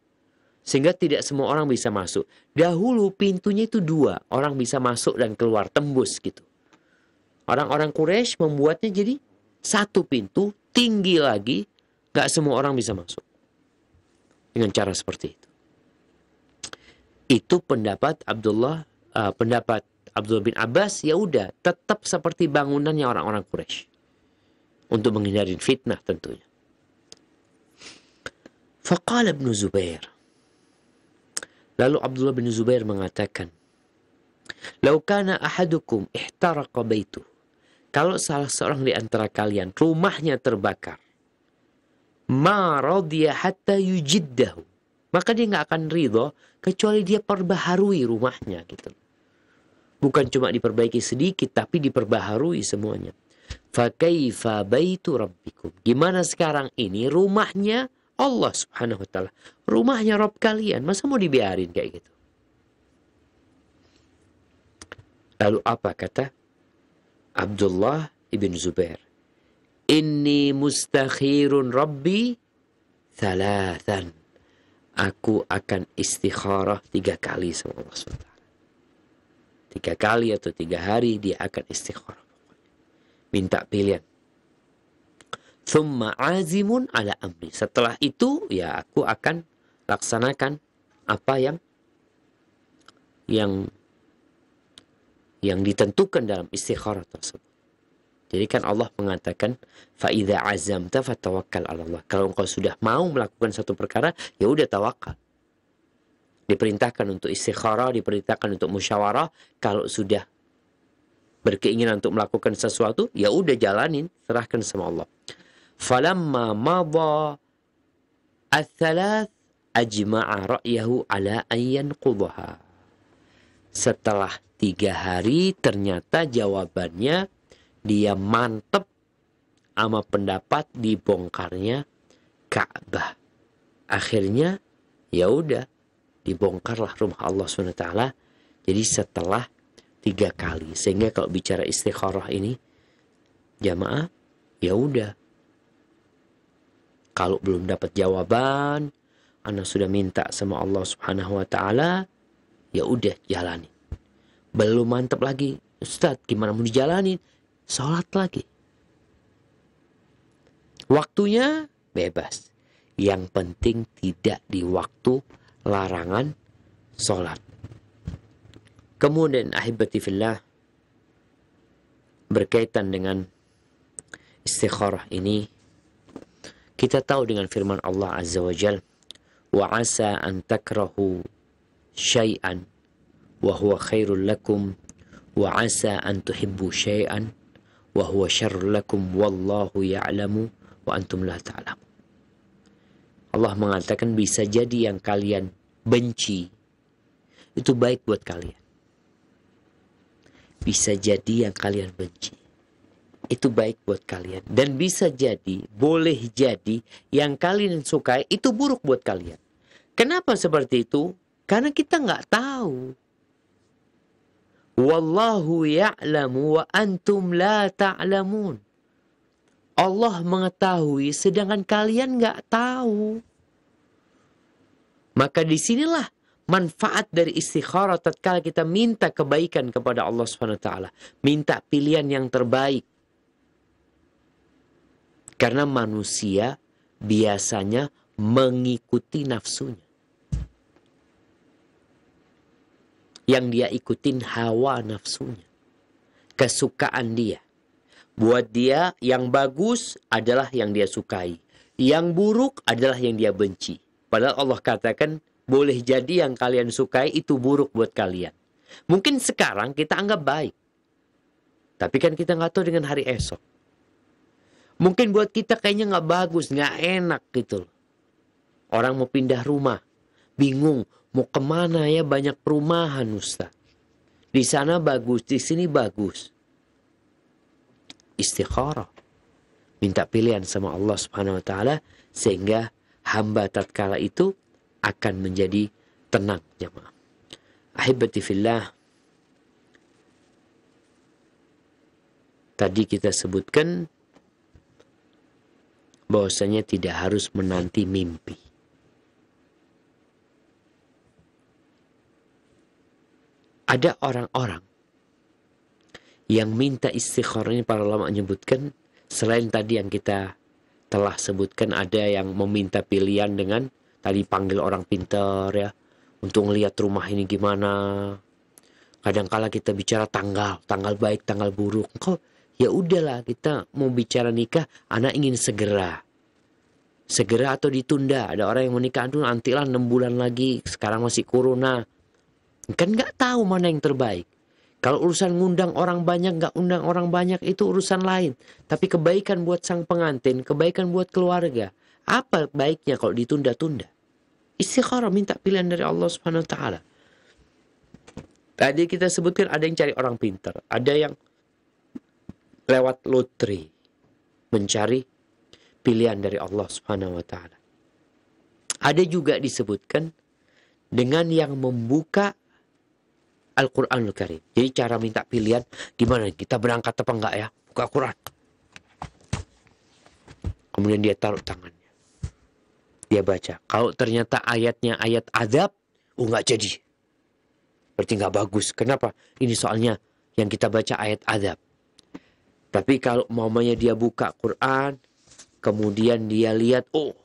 Sehingga tidak semua orang bisa masuk. Dahulu pintunya itu 2. Orang bisa masuk dan keluar, tembus gitu. Orang-orang Quraisy membuatnya jadi 1 pintu, tinggi lagi. Gak semua orang bisa masuk. Dengan cara seperti itu. Itu pendapat Abdullah bin Abbas, ya udah tetap seperti bangunannya orang-orang Quraisy. Untuk menghindari fitnah tentunya. Faqala Ibn Zubair. Lalu Abdullah bin Zubair mengatakan, "Lau kana ahadukum ihtaraqa baitu." Kalau salah seorang di antara kalian rumahnya terbakar, ma radiya hatta yujiddahu. Maka dia nggak akan ridho kecuali dia perbaharui rumahnya gitu. Bukan cuma diperbaiki sedikit tapi diperbaharui semuanya. Fa kaifa baitu rabbikum? Gimana sekarang ini rumahnya Allah subhanahu wa ta'ala, rumahnya Rabb kalian, masa mau dibiarin kayak gitu? Lalu apa kata Abdullah ibn Zubair? Inni mustakhirun Rabbi thalathan. Aku akan istikharah 3 kali sama Allah SWT. 3 kali atau 3 hari dia akan istikharah. Minta pilihan. Thumma azimun ala amri. Setelah itu ya aku akan laksanakan apa yang ditentukan dalam istikharah tersebut. Jadi kan Allah mengatakan fa idza azamta fatawakkal 'ala Allah. Kalau engkau sudah mau melakukan satu perkara, ya udah tawakal. Diperintahkan untuk istikharah, diperintahkan untuk musyawarah. Kalau sudah berkeinginan untuk melakukan sesuatu, ya udah jalanin, serahkan sama Allah. Falamma madha ats-tsalath ajma'a ra'yahu ala an yanqudha. Setelah 3 hari ternyata jawabannya dia mantep sama pendapat dibongkarnya Ka'bah. Akhirnya ya udah dibongkarlah rumah Allah SWT. Jadi setelah 3 kali. Sehingga kalau bicara istikharah ini jamaah, ya udah. Kalau belum dapat jawaban, Anda sudah minta sama Allah Subhanahu wa taala, ya udah jalani. Belum mantap lagi, Ustaz, gimana mau dijalanin? Salat lagi. Waktunya bebas. Yang penting tidak di waktu larangan sholat. Kemudian ahibati fillah, berkaitan dengan istikharah ini, kita tahu dengan firman Allah Azza wa Jal, wa asa an takrahu syai'an wa huwa khairul lakum wa asa an tuhibbu syai'an wa huwa syarrul lakum wallahu ya'lamu wa antum la ta'lamun. Allah mengatakan bisa jadi yang kalian benci itu baik buat kalian. Bisa jadi yang kalian benci itu baik buat kalian. Dan bisa jadi, boleh jadi yang kalian sukai itu buruk buat kalian. Kenapa seperti itu? Karena kita nggak tahu. Wallahu ya'lamu wa antum la ta'lamun. Allah mengetahui sedangkan kalian nggak tahu. Maka disinilah manfaat dari istikharah tatkala kita minta kebaikan kepada Allah SWT. Minta pilihan yang terbaik. Karena manusia biasanya mengikuti nafsunya. Yang dia ikutin hawa nafsunya. Kesukaan dia. Buat dia yang bagus adalah yang dia sukai. Yang buruk adalah yang dia benci. Padahal Allah katakan, boleh jadi yang kalian sukai itu buruk buat kalian. Mungkin sekarang kita anggap baik. Tapi kan kita nggak tahu dengan hari esok. Mungkin buat kita kayaknya nggak bagus, nggak enak gitu. Orang mau pindah rumah, bingung mau kemana ya, banyak perumahan Ustaz. Di sana bagus, di sini bagus. Istikharah. Minta pilihan sama Allah Subhanahu wa Ta'ala sehingga hamba tatkala itu akan menjadi tenang, jemaah. Ahibati fillah, tadi kita sebutkan bahwasanya tidak harus menanti mimpi. Ada orang-orang yang minta istikharah, ini para ulama menyebutkan, selain tadi yang kita telah sebutkan, ada yang meminta pilihan dengan tadi panggil orang pintar ya, untuk ngelihat rumah ini gimana. Kadangkala kita bicara tanggal baik, tanggal buruk. Kok ya udahlah, kita mau bicara nikah, anak ingin segera atau ditunda. Ada orang yang menikah, aduh nantilah 6 bulan lagi, sekarang masih corona. Kan nggak tahu mana yang terbaik. Kalau urusan ngundang orang banyak, nggak undang orang banyak, itu urusan lain. Tapi kebaikan buat sang pengantin, kebaikan buat keluarga, apa baiknya kalau ditunda-tunda? Istikharah, minta pilihan dari Allah Subhanahu wa Ta'ala. Tadi kita sebutkan ada yang cari orang pintar, ada yang lewat lotre mencari pilihan dari Allah Subhanahu wa Ta'ala. Ada juga disebutkan dengan yang membuka Al-Quranul Karim. Jadi cara minta pilihan, gimana kita berangkat apa enggak ya? Buka Al-Quran. Kemudian dia taruh tangannya. Dia baca. Kalau ternyata ayatnya ayat azab, enggak jadi. Berarti enggak bagus. Kenapa? Ini soalnya yang kita baca ayat azab. Tapi kalau mamanya dia buka Quran, kemudian dia lihat, oh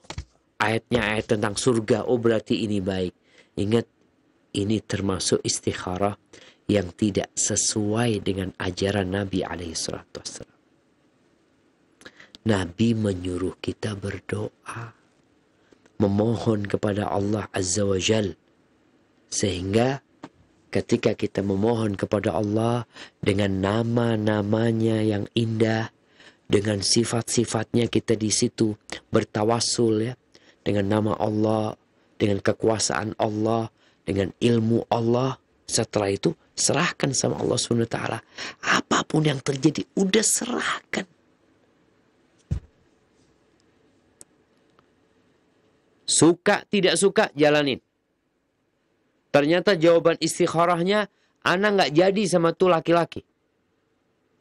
ayatnya ayat tentang surga, oh berarti ini baik. Ingat, ini termasuk istikharah yang tidak sesuai dengan ajaran Nabi SAW. Nabi menyuruh kita berdoa, memohon kepada Allah Azza wa Jal. Sehingga ketika kita memohon kepada Allah dengan nama-namanya yang indah, dengan sifat-sifatnya, kita di situ bertawassul ya, dengan nama Allah, dengan kekuasaan Allah, dengan ilmu Allah. Setelah itu serahkan sama Allah SWT. Apapun yang terjadi, udah serahkan. Suka tidak suka, jalanin. Ternyata jawaban istikharahnya, anak nggak jadi sama tuh laki-laki.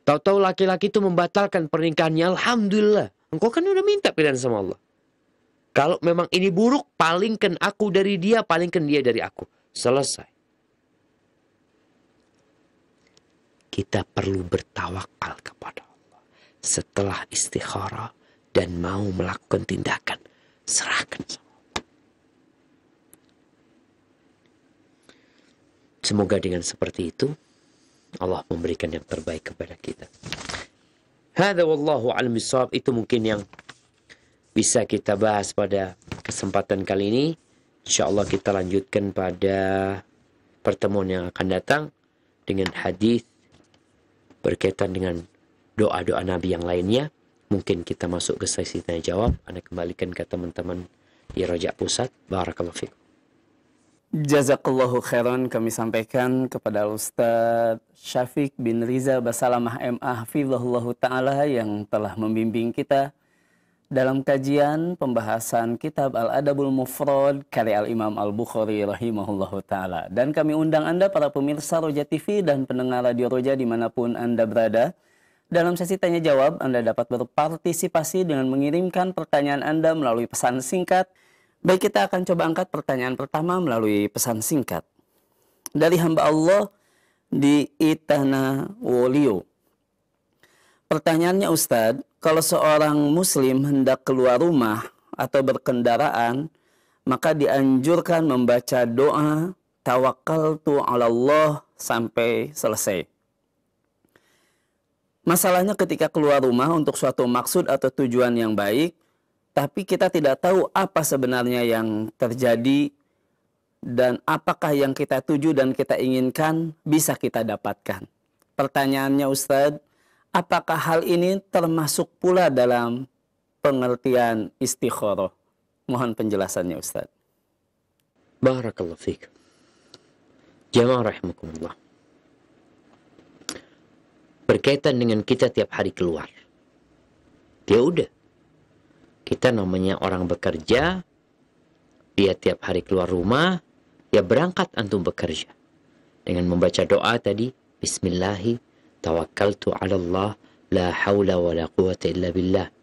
Tahu-tahu laki-laki itu membatalkan pernikahannya. Alhamdulillah, engkau kan udah minta pilihan sama Allah. Kalau memang ini buruk, palingkan aku dari dia, palingkan dia dari aku. Selesai. Kita perlu bertawakal kepada Allah. Setelah istikharah dan mau melakukan tindakan, serahkan sama Allah. Semoga dengan seperti itu Allah memberikan yang terbaik kepada kita. Hadza wallahu a'lam bishawab. Itu mungkin yang bisa kita bahas pada kesempatan kali ini. InsyaAllah kita lanjutkan pada pertemuan yang akan datang dengan hadis berkaitan dengan doa-doa Nabi yang lainnya. Mungkin kita masuk ke sesi tanya jawab. Anda kembalikan ke teman-teman di Rojak Pusat. Barakallahu fikum. Jazakallahu khairan kami sampaikan kepada Ustadz Syafiq bin Riza Basalamah MA Hafizahullahu Ta'ala yang telah membimbing kita dalam kajian pembahasan kitab Al-Adabul Mufrad karya Al-Imam Al-Bukhari rahimahullahu ta'ala. Dan kami undang Anda para pemirsa Roja TV dan pendengar Radio Roja dimanapun Anda berada. Dalam sesi tanya jawab Anda dapat berpartisipasi dengan mengirimkan pertanyaan Anda melalui pesan singkat. Baik, kita akan coba angkat pertanyaan pertama melalui pesan singkat dari hamba Allah di Itana Wolio. Pertanyaannya, Ustadz, kalau seorang muslim hendak keluar rumah atau berkendaraan, maka dianjurkan membaca doa tawakkaltu 'ala Allah sampai selesai. Masalahnya ketika keluar rumah untuk suatu maksud atau tujuan yang baik, tapi kita tidak tahu apa sebenarnya yang terjadi dan apakah yang kita tuju dan kita inginkan bisa kita dapatkan. Pertanyaannya, Ustadz, apakah hal ini termasuk pula dalam pengertian istikharah? Mohon penjelasannya, Ustadz. Barakallahu fiik. Jamaah rahimakumullah. Berkaitan dengan kita tiap hari keluar. Ya udah. Kita namanya orang bekerja, dia tiap hari keluar rumah, ya berangkat antum bekerja. Dengan membaca doa tadi, Bismillahi, tawakkaltu 'ala Allah, la haula wa la quwata illa billah.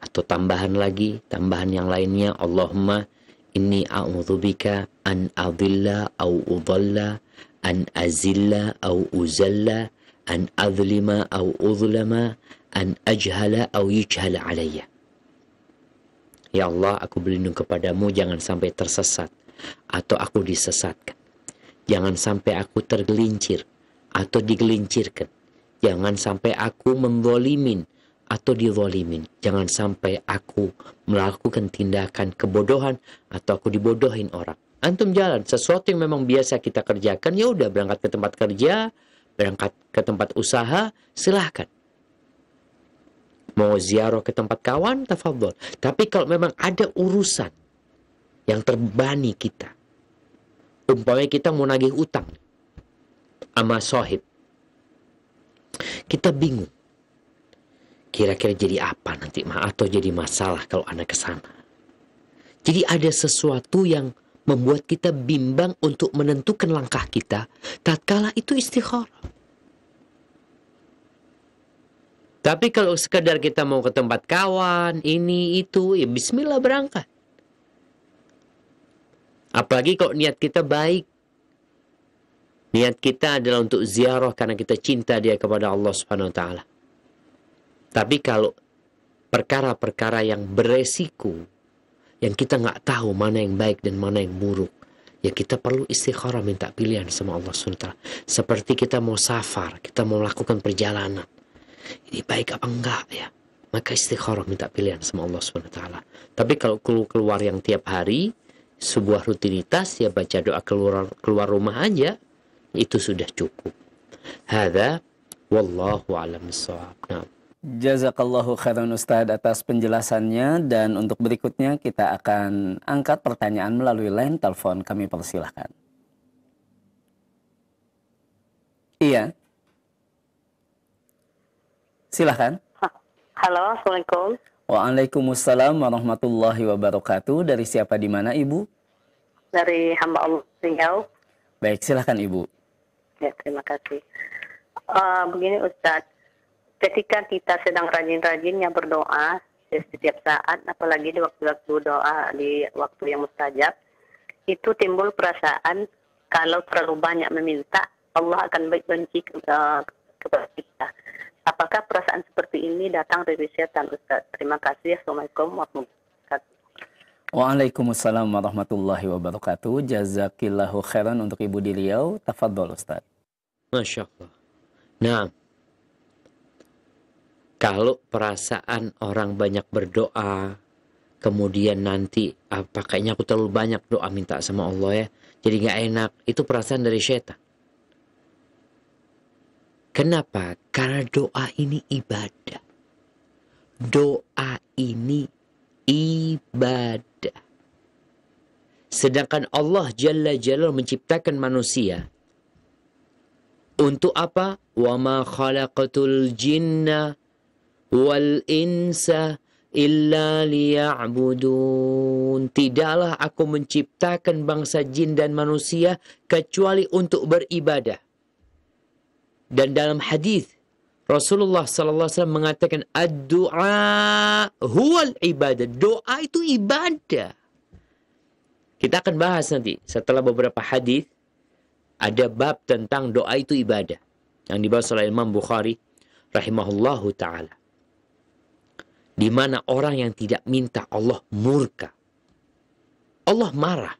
Atau tambahan lagi, tambahan yang lainnya, Allahumma inni a'udzubika an adilla au udalla, an azilla au uzalla, an adlima au udlama, an ajhala au yujhala alayya. Ya Allah, aku berlindung kepadamu jangan sampai tersesat atau aku disesatkan. Jangan sampai aku tergelincir atau digelincirkan. Jangan sampai aku menzalimin atau dizalimin. Jangan sampai aku melakukan tindakan kebodohan atau aku dibodohin orang. Antum jalan, sesuatu yang memang biasa kita kerjakan, ya udah berangkat ke tempat kerja, berangkat ke tempat usaha, silahkan. Mau ziarah ke tempat kawan, tafadhol. Tapi kalau memang ada urusan yang terbebani kita, umpamanya kita mau nagih utang sama sahib, kita bingung. Kira-kira jadi apa nanti atau jadi masalah kalau anak ke sana. Jadi ada sesuatu yang membuat kita bimbang untuk menentukan langkah kita. Tatkala itu istikharah. Tapi kalau sekadar kita mau ke tempat kawan, ini, itu, ya bismillah berangkat. Apalagi kalau niat kita baik. Niat kita adalah untuk ziarah karena kita cinta dia kepada Allah Subhanahu wa Ta'ala. Tapi kalau perkara-perkara yang beresiko, yang kita nggak tahu mana yang baik dan mana yang buruk, ya kita perlu istikharah minta pilihan sama Allah Subhanahu wa Ta'ala. Seperti kita mau safar, kita mau melakukan perjalanan. Ini baik apa enggak ya? Maka istikharah minta pilihan sama Allah Subhanahu wa Ta'ala. Tapi kalau keluar yang tiap hari, sebuah rutinitas, ya baca doa keluar rumah aja, itu sudah cukup. Hadza wallahu a'lam bissawab. Nah. Jazakallahu khairan Ustadz atas penjelasannya, dan untuk berikutnya kita akan angkat pertanyaan melalui line telepon. Kami persilahkan. Iya. Silahkan. Halo, Assalamualaikum. Waalaikumsalam warahmatullahi wabarakatuh. Dari siapa di mana, Ibu? Dari hamba Allah Riau. Baik, silahkan Ibu. Ya, terima kasih. Begini Ustadz, ketika kita sedang rajin-rajinnya berdoa di setiap saat, apalagi di waktu-waktu doa, di waktu yang mustajab, itu timbul perasaan kalau terlalu banyak meminta, Allah akan benci kepada kita. Apakah perasaan seperti ini datang dari setan, Ustaz? Terima kasih. Assalamualaikum warahmatullahi wabarakatuh. Waalaikumsalam warahmatullahi wabarakatuh. Jazakillahu khairan untuk Ibu di Riau. Tafadhol Ustaz. Masya Allah. Nah, kalau perasaan orang banyak berdoa, kemudian nanti kayaknya aku terlalu banyak doa minta sama Allah ya, jadi gak enak, itu perasaan dari syaitan. Kenapa? Karena doa ini ibadah. Doa ini ibadah. Sedangkan Allah Jalla Jalla menciptakan manusia untuk apa? Wa ma khalaqatul jinna wal insa illa liya'budun. Tidaklah aku menciptakan bangsa jin dan manusia kecuali untuk beribadah. Dan dalam hadis Rasulullah sallallahu alaihi wasallam mengatakan ad-du'a huwal ibadah. Doa itu ibadah. Kita akan bahas nanti setelah beberapa hadis, ada bab tentang doa itu ibadah yang dibahas oleh Imam Bukhari rahimahullahu taala. Di mana orang yang tidak minta Allah murka. Allah marah.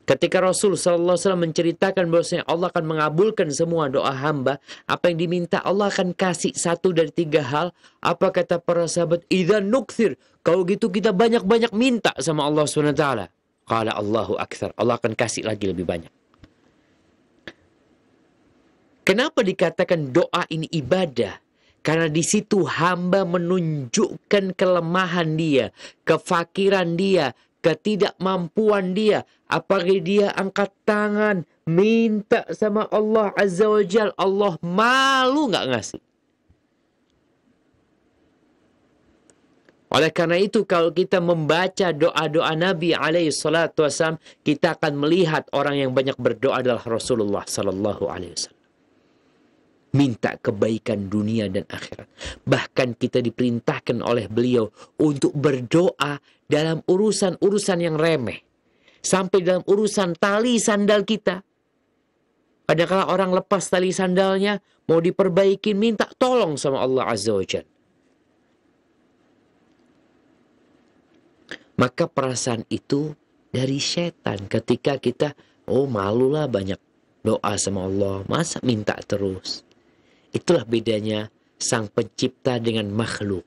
Ketika Rasul sallallahu alaihi wasallam menceritakan bahwasanya Allah akan mengabulkan semua doa hamba, apa yang diminta Allah akan kasih 1 dari 3 hal. Apa kata para sahabat? Idza nukthir. Kalau gitu kita banyak-banyak minta sama Allah SWT. Qala Allahu aktsar. Allah akan kasih lagi lebih banyak. Kenapa dikatakan doa ini ibadah? Karena di situ hamba menunjukkan kelemahan dia, kefakiran dia, ketidakmampuan dia. Apalagi dia angkat tangan, minta sama Allah Azza wa Jal. Allah malu nggak ngasih. Oleh karena itu kalau kita membaca doa-doa Nabi alaihi salatu wasallam, kita akan melihat orang yang banyak berdoa adalah Rasulullah sallallahu alaihi wasallam. Minta kebaikan dunia dan akhirat. Bahkan kita diperintahkan oleh beliau untuk berdoa dalam urusan-urusan yang remeh. Sampai dalam urusan tali sandal kita. Kadang-kadang orang lepas tali sandalnya, mau diperbaiki, minta tolong sama Allah Azza wa Jalla. Maka perasaan itu dari setan. Ketika kita, malulah banyak doa sama Allah. Masa minta terus? Itulah bedanya sang pencipta dengan makhluk.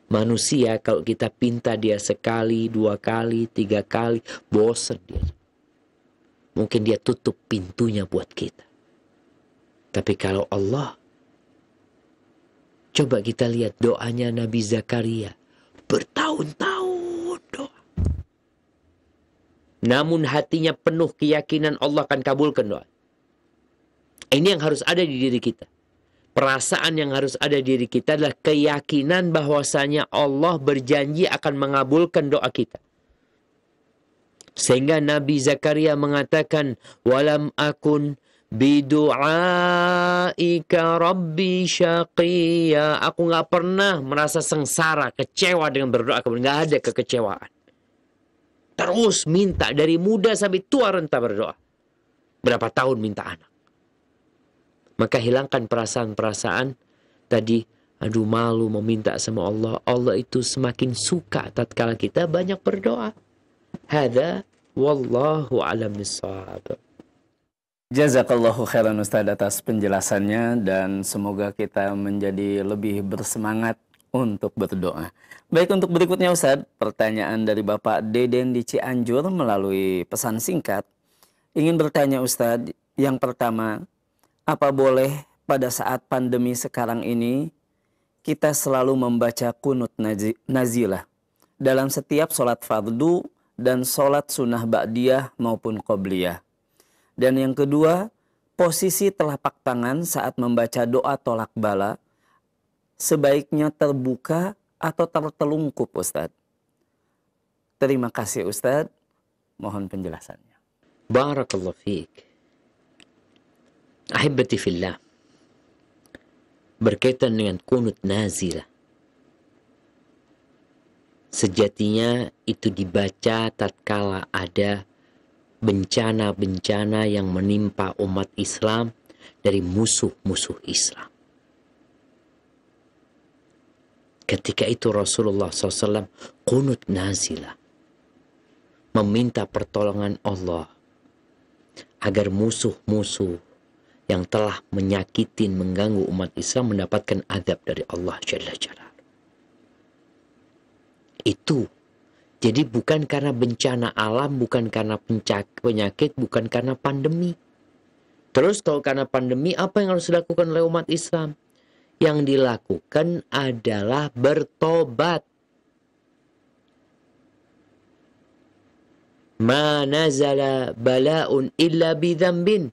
Manusia kalau kita pinta dia sekali, 2 kali, 3 kali, bosan dia. Mungkin dia tutup pintunya buat kita. Tapi kalau Allah, coba kita lihat doanya Nabi Zakaria. Bertahun-tahun doa. Namun hatinya penuh keyakinan Allah akan kabulkan doa. Ini yang harus ada di diri kita. Perasaan yang harus ada di diri kita adalah keyakinan bahwasanya Allah berjanji akan mengabulkan doa kita. Sehingga Nabi Zakaria mengatakan, walam akun bidu'aika rabbi syaqiyya. Aku nggak pernah merasa sengsara, kecewa dengan berdoa kepada, nggak ada kekecewaan. Terus minta dari muda sampai tua renta berdoa. Berapa tahun minta anak. Maka hilangkan perasaan-perasaan tadi, aduh malu meminta sama Allah. Allah itu semakin suka tatkala kita banyak berdoa. Hada wallahu a'lam bissawab. Jazakallahu khairan Ustaz atas penjelasannya, dan semoga kita menjadi lebih bersemangat untuk berdoa. Baik, untuk berikutnya Ustaz, pertanyaan dari Bapak Deden di Cianjur melalui pesan singkat. Ingin bertanya Ustaz, yang pertama, apa boleh pada saat pandemi sekarang ini kita selalu membaca kunut nazilah dalam setiap sholat fardu dan sholat sunnah ba'diyah maupun qobliyah? Dan yang kedua, posisi telapak tangan saat membaca doa tolak bala sebaiknya terbuka atau tertelungkup Ustadz? Terima kasih Ustadz, mohon penjelasannya. Barakallahu fiik. Ahibati fillah, berkaitan dengan kunut nazilah, sejatinya itu dibaca tatkala ada bencana-bencana yang menimpa umat Islam dari musuh-musuh Islam. Ketika itu Rasulullah SAW qunut nazilah, meminta pertolongan Allah agar musuh-musuh yang telah menyakitin, mengganggu umat Islam mendapatkan azab dari Allah Jalla Jalla. Itu. Jadi bukan karena bencana alam, bukan karena penyakit, bukan karena pandemi. Terus kalau karena pandemi, apa yang harus dilakukan oleh umat Islam? Yang dilakukan adalah bertobat. Ma nazala bala'un illa bidhambin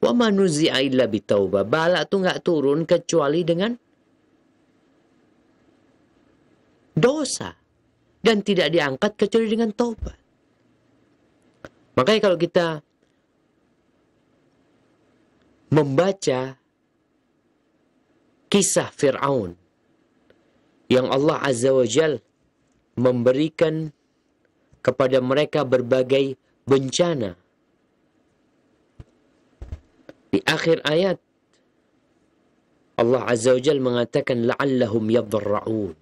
wa ma nuzi'a illa bitaubah. Bala itu nggak turun kecuali dengan dosa. Dan tidak diangkat kecuali dengan taubat. Makanya kalau kita membaca kisah Fir'aun yang Allah Azza wa Jal memberikan kepada mereka berbagai bencana, di akhir ayat Allah Azza wa Jal mengatakan la'allahum yadharra'un.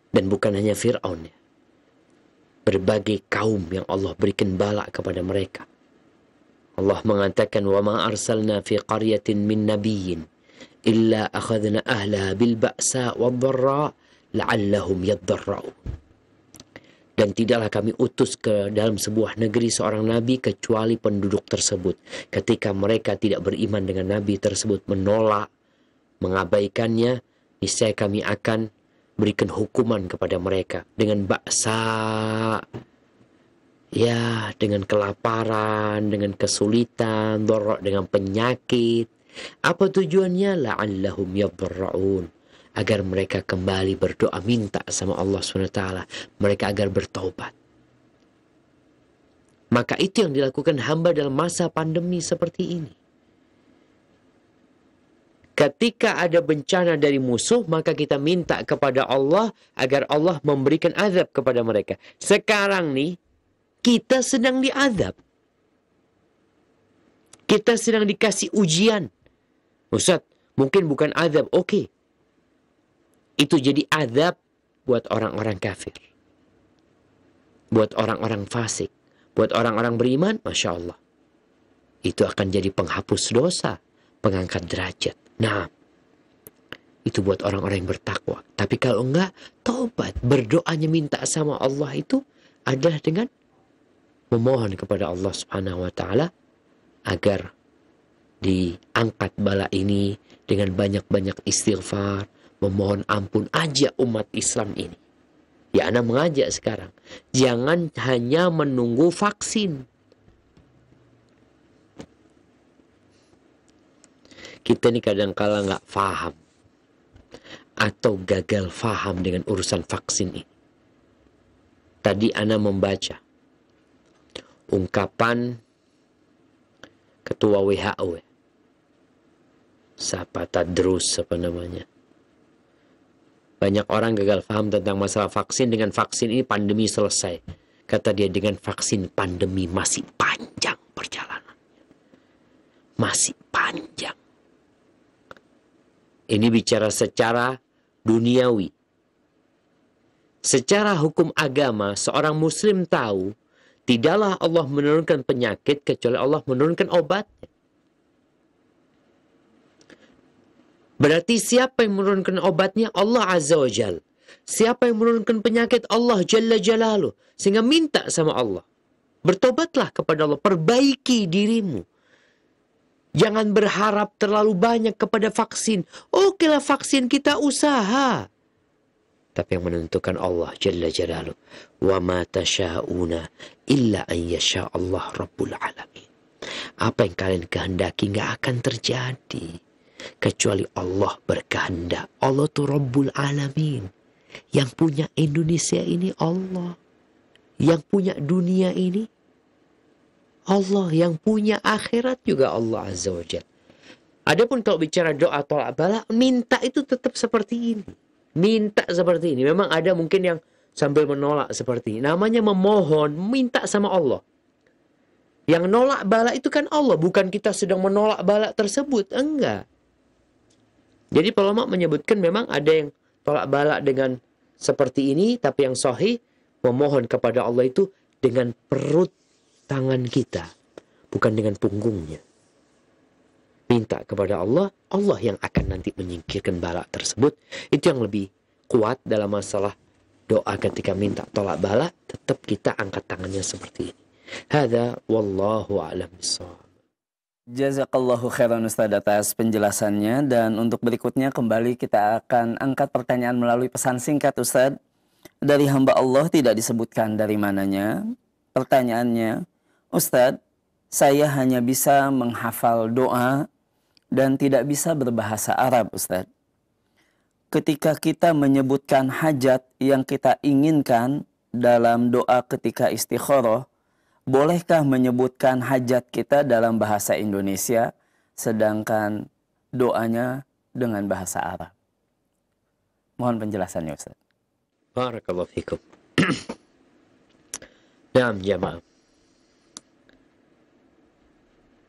Dan bukan hanya Fir'aun, ya. Berbagai kaum yang Allah berikan bala kepada mereka. Allah mengatakan wa ma arsalna fi qaryatin min nabiyyin illa akhadna ahlaha bil ba'sa wad dharra la'allahum yadharra'un. Dan tidaklah kami utus ke dalam sebuah negeri seorang nabi kecuali penduduk tersebut, ketika mereka tidak beriman dengan nabi tersebut, menolak, mengabaikannya, niscaya kami akan berikan hukuman kepada mereka dengan baksa, ya, dengan kelaparan, dengan kesulitan, dorok, dengan penyakit. Apa tujuannya? La'allahum yadharra'un, agar mereka kembali berdoa minta sama Allah SWT, mereka agar bertaubat. Maka itu yang dilakukan hamba dalam masa pandemi seperti ini. Ketika ada bencana dari musuh, maka kita minta kepada Allah agar Allah memberikan azab kepada mereka. Sekarang nih, kita sedang diazab. Kita sedang dikasih ujian. Ustaz, mungkin bukan azab, oke. Itu jadi azab buat orang-orang kafir. Buat orang-orang fasik. Buat orang-orang beriman, Masya Allah. Itu akan jadi penghapus dosa, pengangkat derajat. Nah, itu buat orang-orang yang bertakwa. Tapi kalau enggak, taubat. Berdoanya minta sama Allah itu adalah dengan memohon kepada Allah Subhanahu wa Ta'ala agar diangkat bala ini dengan banyak-banyak istighfar, memohon ampun, ajak umat Islam ini. Ya, Ana mengajak sekarang, jangan hanya menunggu vaksin. Kita ini kadang-kala nggak paham atau gagal paham dengan urusan vaksin ini. Tadi Ana membaca ungkapan Ketua WHO, siapa Tadrus apa namanya. Banyak orang gagal paham tentang masalah vaksin. Dengan vaksin ini pandemi selesai. Kata dia, dengan vaksin pandemi masih panjang perjalanan. Masih panjang. Ini bicara secara duniawi. Secara hukum agama, seorang muslim tahu, tidaklah Allah menurunkan penyakit kecuali Allah menurunkan obatnya. Berarti siapa yang menurunkan obatnya? Allah Azza wa Jal. Siapa yang menurunkan penyakit? Allah Jalla Jalaluh. Sehingga minta sama Allah. Bertobatlah kepada Allah. Perbaiki dirimu. Jangan berharap terlalu banyak kepada vaksin. Oke lah, vaksin kita usaha. Tapi yang menentukan Allah Jalla Jalaluh. Wa ma tasha'una illa an yasha' Allah Rabbul Alamin. Apa yang kalian kehendaki gak akan terjadi kecuali Allah berkehendak. Allah tuh Rabbul Alamin. Yang punya Indonesia ini Allah. Yang punya dunia ini Allah. Yang punya akhirat juga Allah Azza wa Jalla. Adapun kalau bicara doa tolak bala, minta itu tetap seperti ini. Minta seperti ini. Memang ada mungkin yang sambil menolak seperti ini. Namanya memohon, minta sama Allah. Yang nolak bala itu kan Allah. Bukan kita sedang menolak bala tersebut. Enggak. Jadi ulama menyebutkan memang ada yang tolak balak dengan seperti ini, tapi yang sahih memohon kepada Allah itu dengan perut tangan kita, bukan dengan punggungnya. Minta kepada Allah, Allah yang akan nanti menyingkirkan balak tersebut. Itu yang lebih kuat dalam masalah doa ketika minta tolak balak, tetap kita angkat tangannya seperti ini. Hadza wallahu a'lam bishawab. Jazakallahu khairan Ustaz atas penjelasannya, dan untuk berikutnya kembali kita akan angkat pertanyaan melalui pesan singkat Ustaz. Dari hamba Allah tidak disebutkan dari mananya. Pertanyaannya, Ustaz, saya hanya bisa menghafal doa dan tidak bisa berbahasa Arab Ustaz. Ketika kita menyebutkan hajat yang kita inginkan dalam doa ketika istikharah, bolehkah menyebutkan hajat kita dalam bahasa Indonesia sedangkan doanya dengan bahasa Arab? Mohon penjelasannya Ustaz. Barakallahu fikum. Naam jamaah.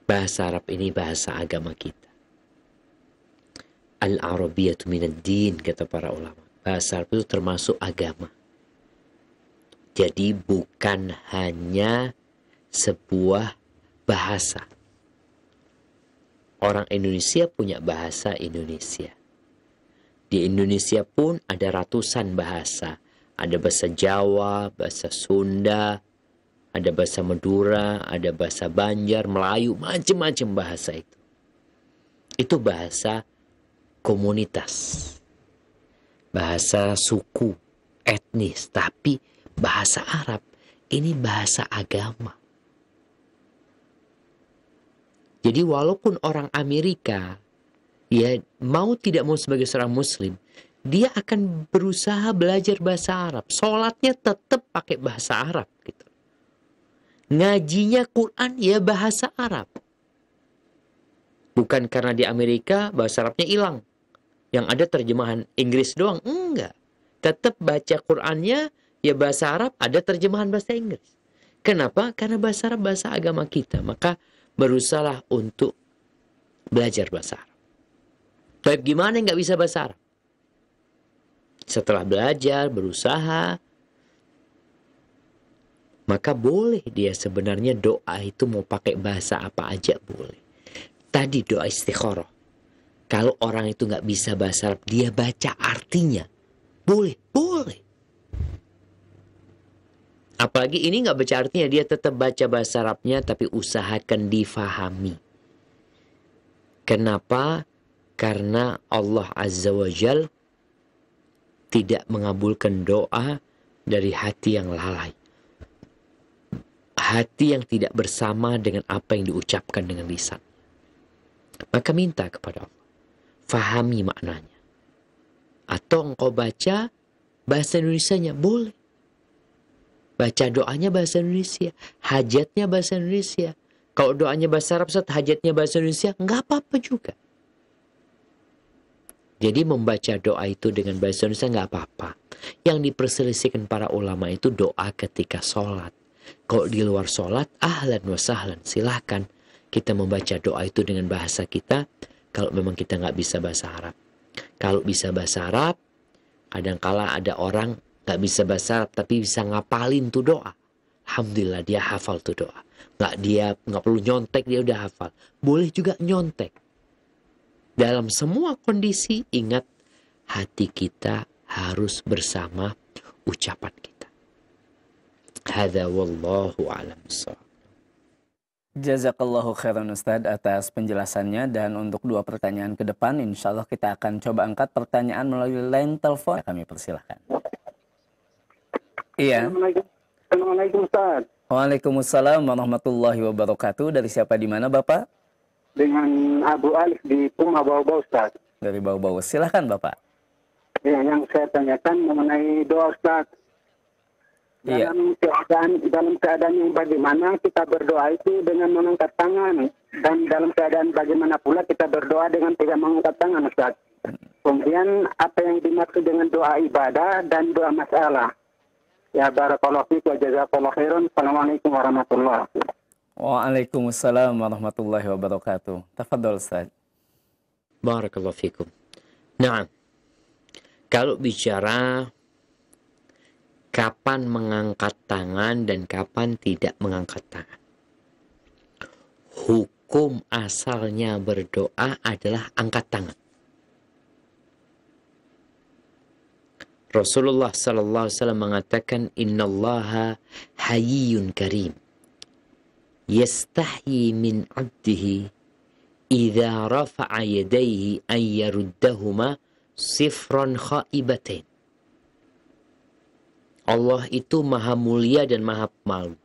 Bahasa Arab ini bahasa agama kita. Al-Arabiyyatu minad din, kata para ulama. Bahasa Arab itu termasuk agama. Jadi bukan hanya sebuah bahasa. Orang Indonesia punya bahasa Indonesia. Di Indonesia pun ada ratusan bahasa. Ada bahasa Jawa, bahasa Sunda, ada bahasa Madura, ada bahasa Banjar, Melayu, macam-macam bahasa itu. Itu bahasa komunitas. Bahasa suku, etnis. Tapi bahasa Arab ini bahasa agama. Jadi walaupun orang Amerika ya mau tidak mau sebagai seorang muslim, dia akan berusaha belajar bahasa Arab. Sholatnya tetap pakai bahasa Arab gitu. Ngajinya Quran ya bahasa Arab. Bukan karena di Amerika bahasa Arabnya hilang. Yang ada terjemahan Inggris doang. Enggak. Tetap baca Qurannya ya bahasa Arab, ada terjemahan bahasa Inggris. Kenapa? Karena bahasa Arab bahasa agama kita. Maka berusahalah untuk belajar bahasa Arab. Tapi gimana nggak bisa bahasa Arab? Setelah belajar, berusaha, maka boleh dia sebenarnya doa itu mau pakai bahasa apa aja boleh. Tadi doa istikharah. Kalau orang itu nggak bisa bahasa Arab, dia baca artinya. Boleh, boleh. Apalagi ini nggak baca artinya, dia tetap baca bahasa Arabnya, tapi usahakan difahami. Kenapa? Karena Allah Azza wa Jal tidak mengabulkan doa dari hati yang lalai. Hati yang tidak bersama dengan apa yang diucapkan dengan lisan. Maka minta kepada Allah. Fahami maknanya. Atau engkau baca bahasa Indonesianya, boleh. Baca doanya bahasa Indonesia. Hajatnya bahasa Indonesia. Kalau doanya bahasa Arab, hajatnya bahasa Indonesia, nggak apa-apa juga. Jadi membaca doa itu dengan bahasa Indonesia nggak apa-apa. Yang diperselisihkan para ulama itu doa ketika sholat. Kalau di luar sholat, ahlan wa sahlan. Silahkan kita membaca doa itu dengan bahasa kita. Kalau memang kita nggak bisa bahasa Arab. Kalau bisa bahasa Arab, kadangkala ada orang nggak bisa bahasa Arab tapi bisa ngapalin tuh doa. Alhamdulillah dia hafal tuh doa. Nggak perlu nyontek, dia udah hafal. Boleh juga nyontek. Dalam semua kondisi ingat hati kita harus bersama ucapan kita. Hadza wallahu a'lam bishawab. Jazakallahu khairan Ustaz atas penjelasannya, dan untuk dua pertanyaan ke depan insya Allah kita akan coba angkat pertanyaan melalui line telepon. Kami persilahkan. Iya. Assalamualaikum Ustaz. Waalaikumsalam warahmatullahi wabarakatuh. Dari siapa di mana Bapak? Dengan Abu Alif di Puma Bau-Bau Ustaz. Dari Bau-Bau. Silahkan Bapak. Ya, yang saya tanyakan mengenai doa Ustaz. Iya. Dalam keadaan yang bagaimana kita berdoa itu dengan mengangkat tangan, dan dalam keadaan bagaimana pula kita berdoa dengan tidak mengangkat tangan Ustaz. Kemudian apa yang dimaksud dengan doa ibadah dan doa masalah? Ya barakallahu fiik wa jazakallahu khairan. Assalamualaikum warahmatullahi wabarakatuh. Waalaikumsalam warahmatullahi wabarakatuh. Tafadhol Ustaz. Barakallahu fikum. Nah, Kalau bicara kapan mengangkat tangan dan kapan tidak mengangkat tangan, hukum asalnya berdoa adalah angkat tangan. Rasulullah sallallahu alaihi wasallam mengatakan, innallaha hayyun karim yastahyi min 'abdihi idza rafa'a yadayhi an yaruddahuma sifran khaibatain. Allah itu maha mulia dan maha malu.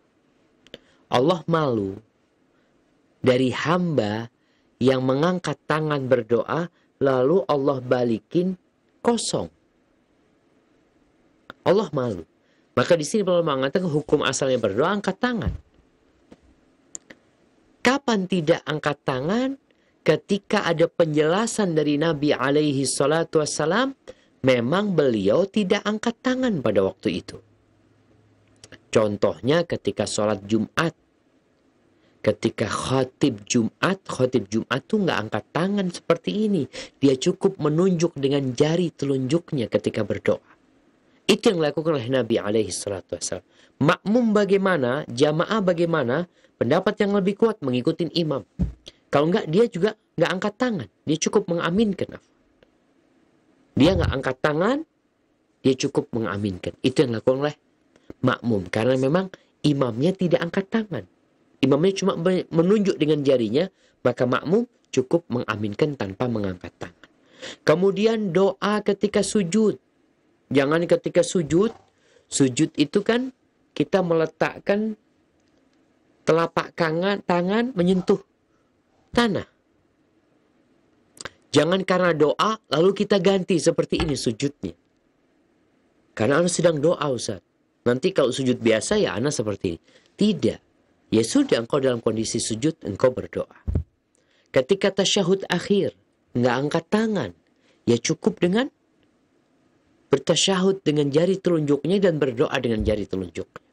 Allah malu dari hamba yang mengangkat tangan berdoa lalu Allah balikin kosong. Allah malu. Maka di sini Allah mengatakan hukum asalnya berdoa angkat tangan. Kapan tidak angkat tangan? Ketika ada penjelasan dari Nabi alaihi salatu wassalam, memang beliau tidak angkat tangan pada waktu itu. Contohnya ketika sholat Jumat. Ketika khatib Jumat tuh nggak angkat tangan seperti ini. Dia cukup menunjuk dengan jari telunjuknya ketika berdoa. Itu yang dilakukan oleh Nabi alaihi salatu wassalam. Makmum bagaimana, jamaah bagaimana, pendapat yang lebih kuat mengikuti imam. Kalau enggak, dia juga enggak angkat tangan. Dia cukup mengaminkan. Dia enggak angkat tangan, dia cukup mengaminkan. Itu yang dilakukan oleh makmum. Karena memang imamnya tidak angkat tangan. Imamnya cuma menunjuk dengan jarinya, maka makmum cukup mengaminkan tanpa mengangkat tangan. Kemudian doa ketika sujud. Jangan ketika sujud itu kan kita meletakkan telapak tangan menyentuh tanah. Jangan karena doa lalu kita ganti seperti ini sujudnya. Karena Anda sedang doa, Ustaz. Nanti kalau sujud biasa ya Anda seperti ini. Tidak. Ya sudah, engkau dalam kondisi sujud, engkau berdoa. Ketika tasyahud akhir, enggak angkat tangan. Ya cukup dengan bertasyahud dengan jari telunjuknya dan berdoa dengan jari telunjuknya.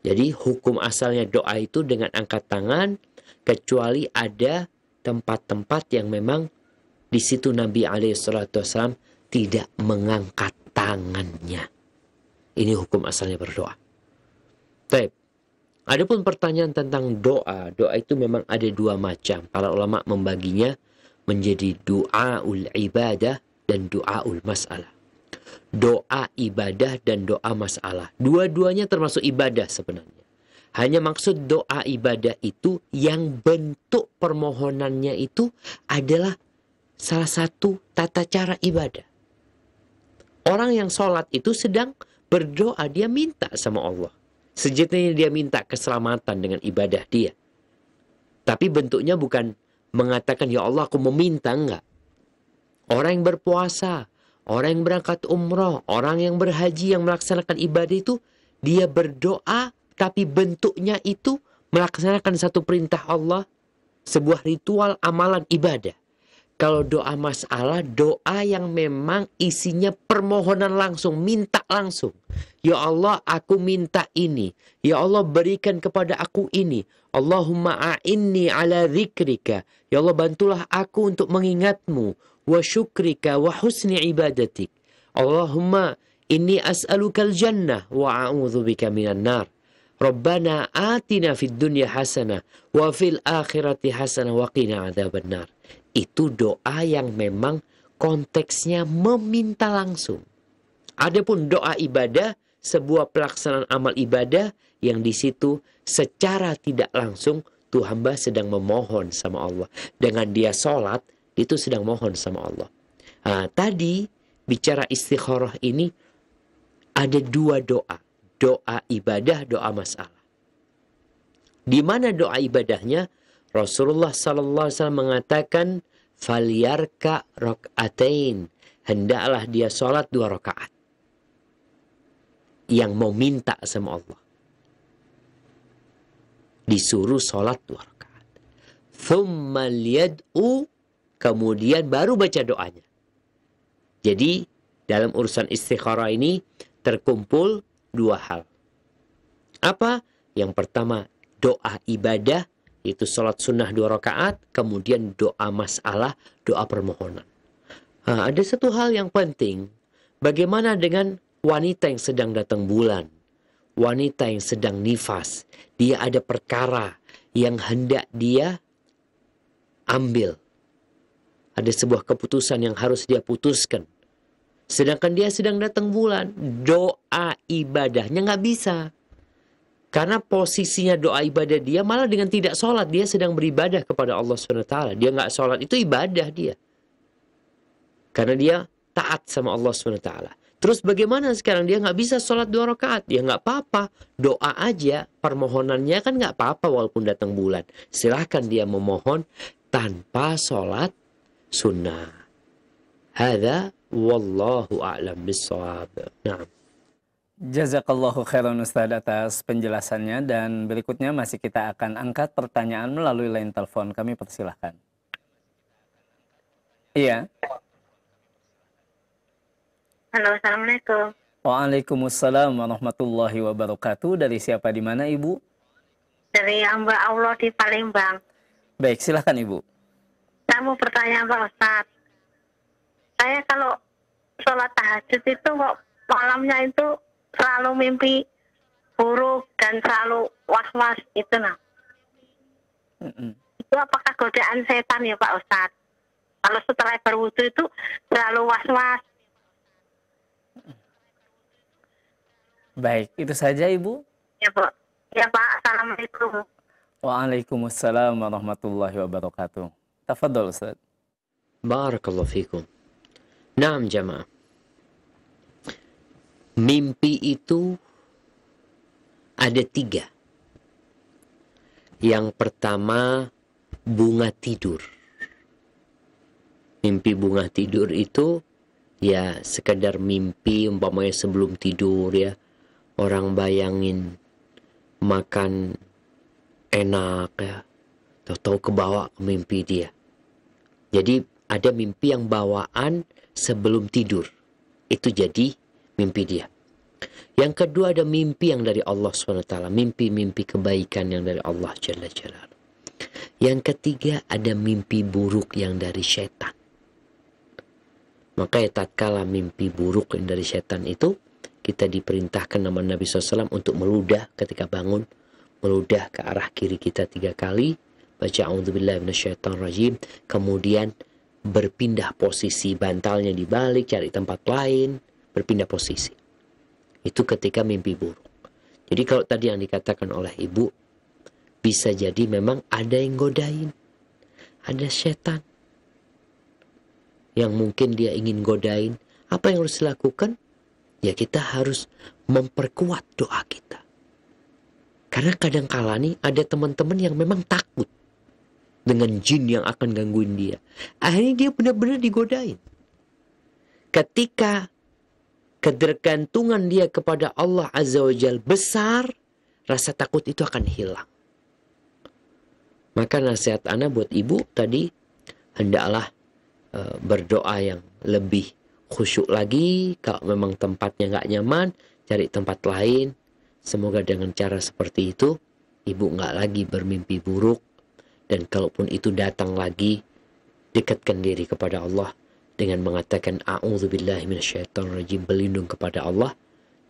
Jadi hukum asalnya doa itu dengan angkat tangan, kecuali ada tempat-tempat yang memang di situ Nabi alaihissalam tidak mengangkat tangannya. Ini hukum asalnya berdoa. Baik. Adapun pertanyaan tentang doa, doa itu memang ada dua macam. Para ulama membaginya menjadi du'aul ibadah dan du'aul mas'alah. Doa ibadah dan doa masalah. Dua-duanya termasuk ibadah sebenarnya. Hanya maksud doa ibadah itu yang bentuk permohonannya itu adalah salah satu tata cara ibadah. Orang yang sholat itu sedang berdoa, dia minta sama Allah. Sejatinya dia minta keselamatan dengan ibadah dia. Tapi bentuknya bukan mengatakan, ya Allah aku meminta, enggak. Orang yang berpuasa, orang yang berangkat umroh, orang yang berhaji, yang melaksanakan ibadah itu, dia berdoa, tapi bentuknya itu melaksanakan satu perintah Allah, sebuah ritual amalan ibadah. Kalau doa masalah, doa yang memang isinya permohonan langsung, minta langsung. Ya Allah, aku minta ini. Ya Allah, berikan kepada aku ini. Allahumma a'inni ala dzikrika. Ya Allah, bantulah aku untuk mengingatmu. Wa syukrika wa husni ibadatik. Allahumma inni as'alukal jannah wa a'udzubika minan nar. Rabbana atina fid dunya hasanah wa fil akhirati hasanah wa qina adzaban nar. Itu doa yang memang konteksnya meminta langsung. Adapun doa ibadah, sebuah pelaksanaan amal ibadah yang di situ secara tidak langsung tuh hamba sedang memohon sama Allah. Dengan dia sholat, itu sedang mohon sama Allah. Nah, tadi bicara istikharah ini ada dua doa. Doa ibadah, doa masalah. Di mana doa ibadahnya? Rasulullah SAW mengatakan, "Falyarka rak'atain." Hendaklah dia sholat 2 rakaat. Yang mau minta sama Allah. Disuruh sholat 2 rakaat. Thumma liyad'u. Kemudian baru baca doanya. Jadi dalam urusan istikharah ini terkumpul 2 hal. Apa? Yang pertama doa ibadah, itu sholat sunnah 2 rakaat, kemudian doa masalah, doa permohonan. Nah, ada satu hal yang penting Bagaimana dengan wanita yang sedang datang bulan? Wanita yang sedang nifas. Dia ada perkara yang hendak dia ambil. Ada sebuah keputusan yang harus dia putuskan. Sedangkan dia sedang datang bulan. Doa ibadahnya nggak bisa. Karena posisinya doa ibadah dia malah dengan tidak sholat. Dia sedang beribadah kepada Allah SWT. Dia nggak sholat, itu ibadah dia. Karena dia taat sama Allah SWT. Terus bagaimana sekarang? Dia nggak bisa sholat 2 rakaat. Ya nggak apa-apa. Doa aja. Permohonannya kan nggak apa-apa walaupun datang bulan. Silahkan dia memohon tanpa sholat sunnah. Hadza wallahu a'lam bissawab. Nah. Jazakallahu khairan Ustaz atas penjelasannya, dan berikutnya masih kita akan angkat pertanyaan melalui line telepon. Kami persilahkan. Iya. Halo, Assalamualaikum. Waalaikumsalam warahmatullahi wabarakatuh. Dari siapa, di mana Ibu? Dari hamba Allah di Palembang. Baik, silahkan Ibu. Saya mau pertanyaan Pak Ustadz. Saya kalau sholat tahajud itu kok malamnya itu selalu mimpi buruk dan selalu was-was itu nah. Itu apakah godaan setan ya Pak Ustadz? Kalau setelah berwudu itu selalu was-was. Baik, itu saja Ibu. Ya Pak. Ya Pak, Assalamualaikum. Waalaikumsalam warahmatullahi wabarakatuh. Tafadhol Ustaz. Barakallahu fikum. Naam jamaah. Mimpi itu ada 3. Yang pertama, bunga tidur. Mimpi bunga tidur itu ya sekedar mimpi, umpamanya sebelum tidur ya. Orang bayangin makan enak ya. Tahu-tahu kebawa ke mimpi dia. Jadi ada mimpi yang bawaan sebelum tidur. Itu jadi mimpi dia. Yang kedua ada mimpi yang dari Allah SWT. Mimpi-mimpi kebaikan yang dari Allah Jalla Jalaluhu. Yang ketiga ada mimpi buruk yang dari setan. Maka tatkala mimpi buruk yang dari setan itu, kita diperintahkan nama Nabi SAW untuk meludah ketika bangun. Meludah ke arah kiri kita 3 kali. Baca a'udzubillahi minasyaitonirrajim. Kemudian berpindah posisi, bantalnya dibalik, cari tempat lain, berpindah posisi. Itu ketika mimpi buruk. Jadi kalau tadi yang dikatakan oleh Ibu, bisa jadi memang ada yang godain. Ada setan yang mungkin dia ingin godain. Apa yang harus dilakukan? Ya kita harus memperkuat doa kita. Karena kadang-kala nih ada teman-teman yang memang takut dengan jin yang akan gangguin dia. Akhirnya dia benar-benar digodain. Ketika ketergantungan dia kepada Allah Azza wa Jalla besar, rasa takut itu akan hilang. Maka nasihat ana buat ibu tadi, hendaklah berdoa yang lebih khusyuk lagi. Kalau memang tempatnya nggak nyaman, cari tempat lain. Semoga dengan cara seperti itu, ibu nggak lagi bermimpi buruk. Dan kalaupun itu datang lagi, dekatkan diri kepada Allah dengan mengatakan a'udzubillahi minasyaitonirrajim, berlindung kepada Allah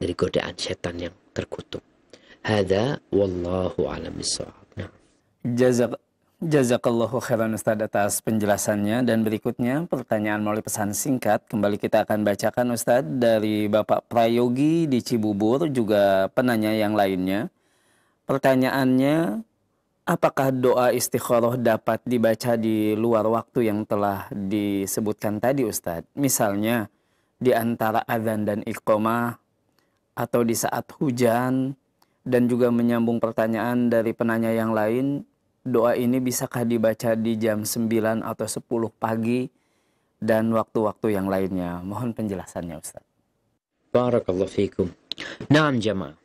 dari godaan setan yang terkutuk. Hadza wallahu a'lam bissawab. Nah. Jazakallahu khairan Ustaz atas penjelasannya, dan berikutnya pertanyaan melalui pesan singkat. Kembali kita akan bacakan Ustaz dari Bapak Prayogi di Cibubur, juga penanya yang lainnya. Pertanyaannya, apakah doa istikharah dapat dibaca di luar waktu yang telah disebutkan tadi Ustaz? Misalnya di antara azan dan iqamah, atau di saat hujan, dan juga menyambung pertanyaan dari penanya yang lain, doa ini bisakah dibaca di jam 9 atau 10 pagi dan waktu-waktu yang lainnya? Mohon penjelasannya Ustaz. Barakallahu fikum. Naam jamaah.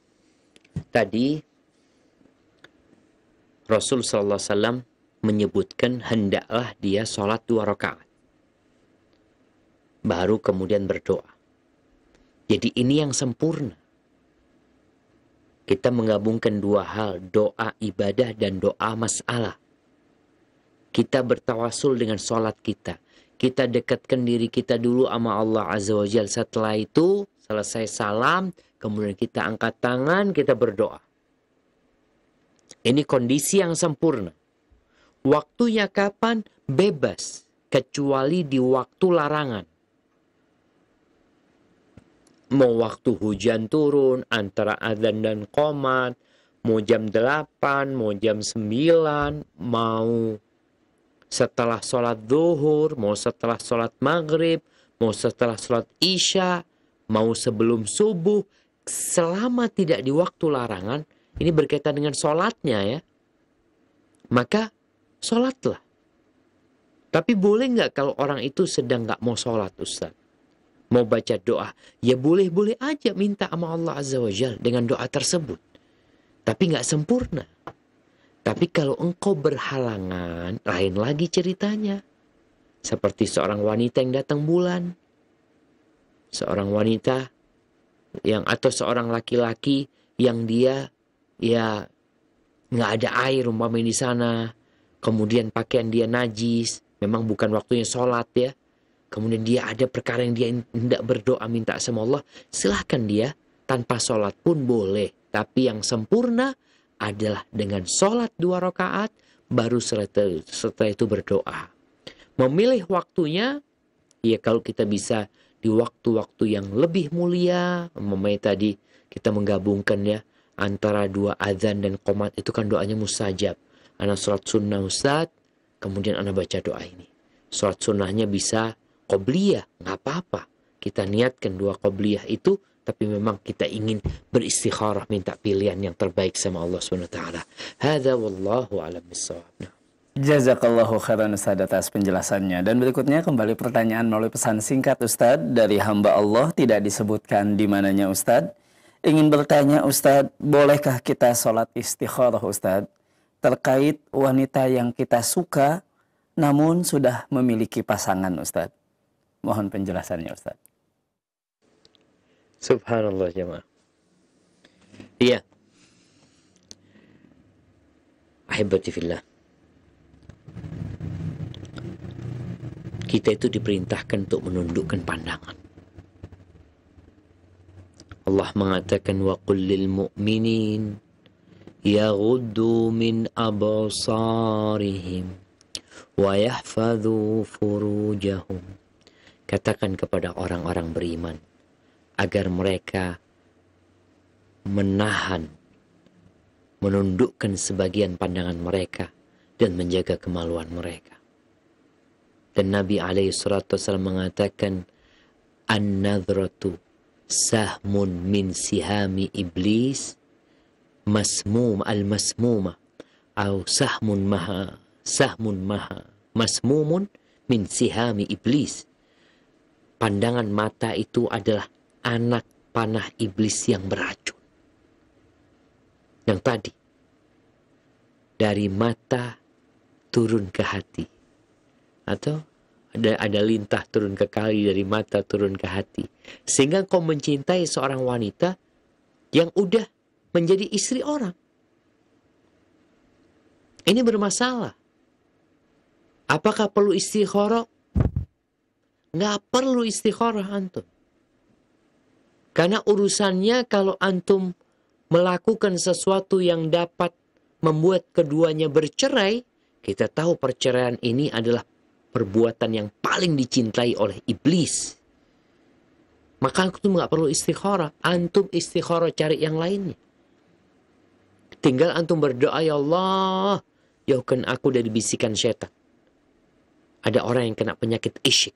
Tadi Rasul sallallahu alaihi wasallam menyebutkan hendaklah dia sholat 2 rakaat. Baru kemudian berdoa. Jadi ini yang sempurna. Kita menggabungkan 2 hal, doa ibadah dan doa masalah. Kita bertawasul dengan sholat kita. kita dekatkan diri kita dulu sama Allah Azza wa Jalla. Setelah itu selesai salam, kemudian kita angkat tangan, kita berdoa. Ini kondisi yang sempurna. Waktunya kapan? Bebas, kecuali di waktu larangan. Mau waktu hujan turun, antara adzan dan qomat, mau jam 8, mau jam 9, mau setelah sholat zuhur, mau setelah sholat maghrib, mau setelah sholat isya, mau sebelum subuh, selama tidak di waktu larangan, ini berkaitan dengan sholatnya ya, maka sholatlah. Tapi boleh nggak kalau orang itu sedang nggak mau sholat, Ustaz? Mau baca doa, ya boleh-boleh aja minta sama Allah Azza wa Jalla dengan doa tersebut. Tapi nggak sempurna. Tapi kalau engkau berhalangan, lain lagi ceritanya. Seperti seorang wanita yang datang bulan. Seorang wanita yang atau seorang laki-laki yang dia ya nggak ada air umpamanya di sana. Kemudian pakaian dia najis, memang bukan waktunya sholat ya. Kemudian dia ada perkara yang dia hendak berdoa minta sama Allah, silahkan dia tanpa sholat pun boleh. Tapi yang sempurna adalah dengan sholat 2 rakaat, baru setelah itu berdoa. Memilih waktunya, ya kalau kita bisa di waktu-waktu yang lebih mulia, umpamanya tadi kita menggabungkan ya, antara 2 azan dan qomat itu kan doanya mustajab. Ana sholat sunnah Ustaz, kemudian ana baca doa ini. Sholat sunnahnya bisa qobliyah, nggak apa-apa. Kita niatkan 2 qobliyah itu, tapi memang kita ingin beristikharah, minta pilihan yang terbaik sama Allah SWT. Hadza wallahu a'lam bissawab. Jazakallahu khairan Ustaz atas penjelasannya. Dan berikutnya kembali pertanyaan melalui pesan singkat Ustaz dari hamba Allah, tidak disebutkan di mananya Ustaz. Ingin bertanya Ustaz, bolehkah kita sholat istikharah Ustaz terkait wanita yang kita suka namun sudah memiliki pasangan Ustaz? Mohon penjelasannya Ustaz. Subhanallah jemaah. Iya. Ahibati fillah. Kita itu diperintahkan untuk menundukkan pandangan. Allah mengatakan wa qul lil mu'minin yaghuddu min absarihim wa yahfadhu furujahum. Katakan kepada orang-orang beriman agar mereka menahan, menundukkan sebagian pandangan mereka dan menjaga kemaluan mereka. Dan Nabi SAW mengatakan an-nadhratu sahmun min sihami iblis masmum al-masmuma atau sahmun masmumun min sihami iblis. Pandangan mata itu adalah anak panah iblis yang beracun. Yang tadi, dari mata turun ke hati. Atau ada lintah turun ke kali, dari mata turun ke hati. Sehingga kau mencintai seorang wanita yang udah menjadi istri orang. Ini bermasalah. Apakah perlu istikharah? Nggak perlu istikharah antum. Karena urusannya kalau antum melakukan sesuatu yang dapat membuat keduanya bercerai, kita tahu perceraian ini adalah perbuatan yang paling dicintai oleh iblis. Maka antum nggak perlu istikharah. Antum istikharah cari yang lainnya. Tinggal antum berdoa, ya Allah, jauhkan aku dari bisikan syaitan. Ada orang yang kena penyakit isyik,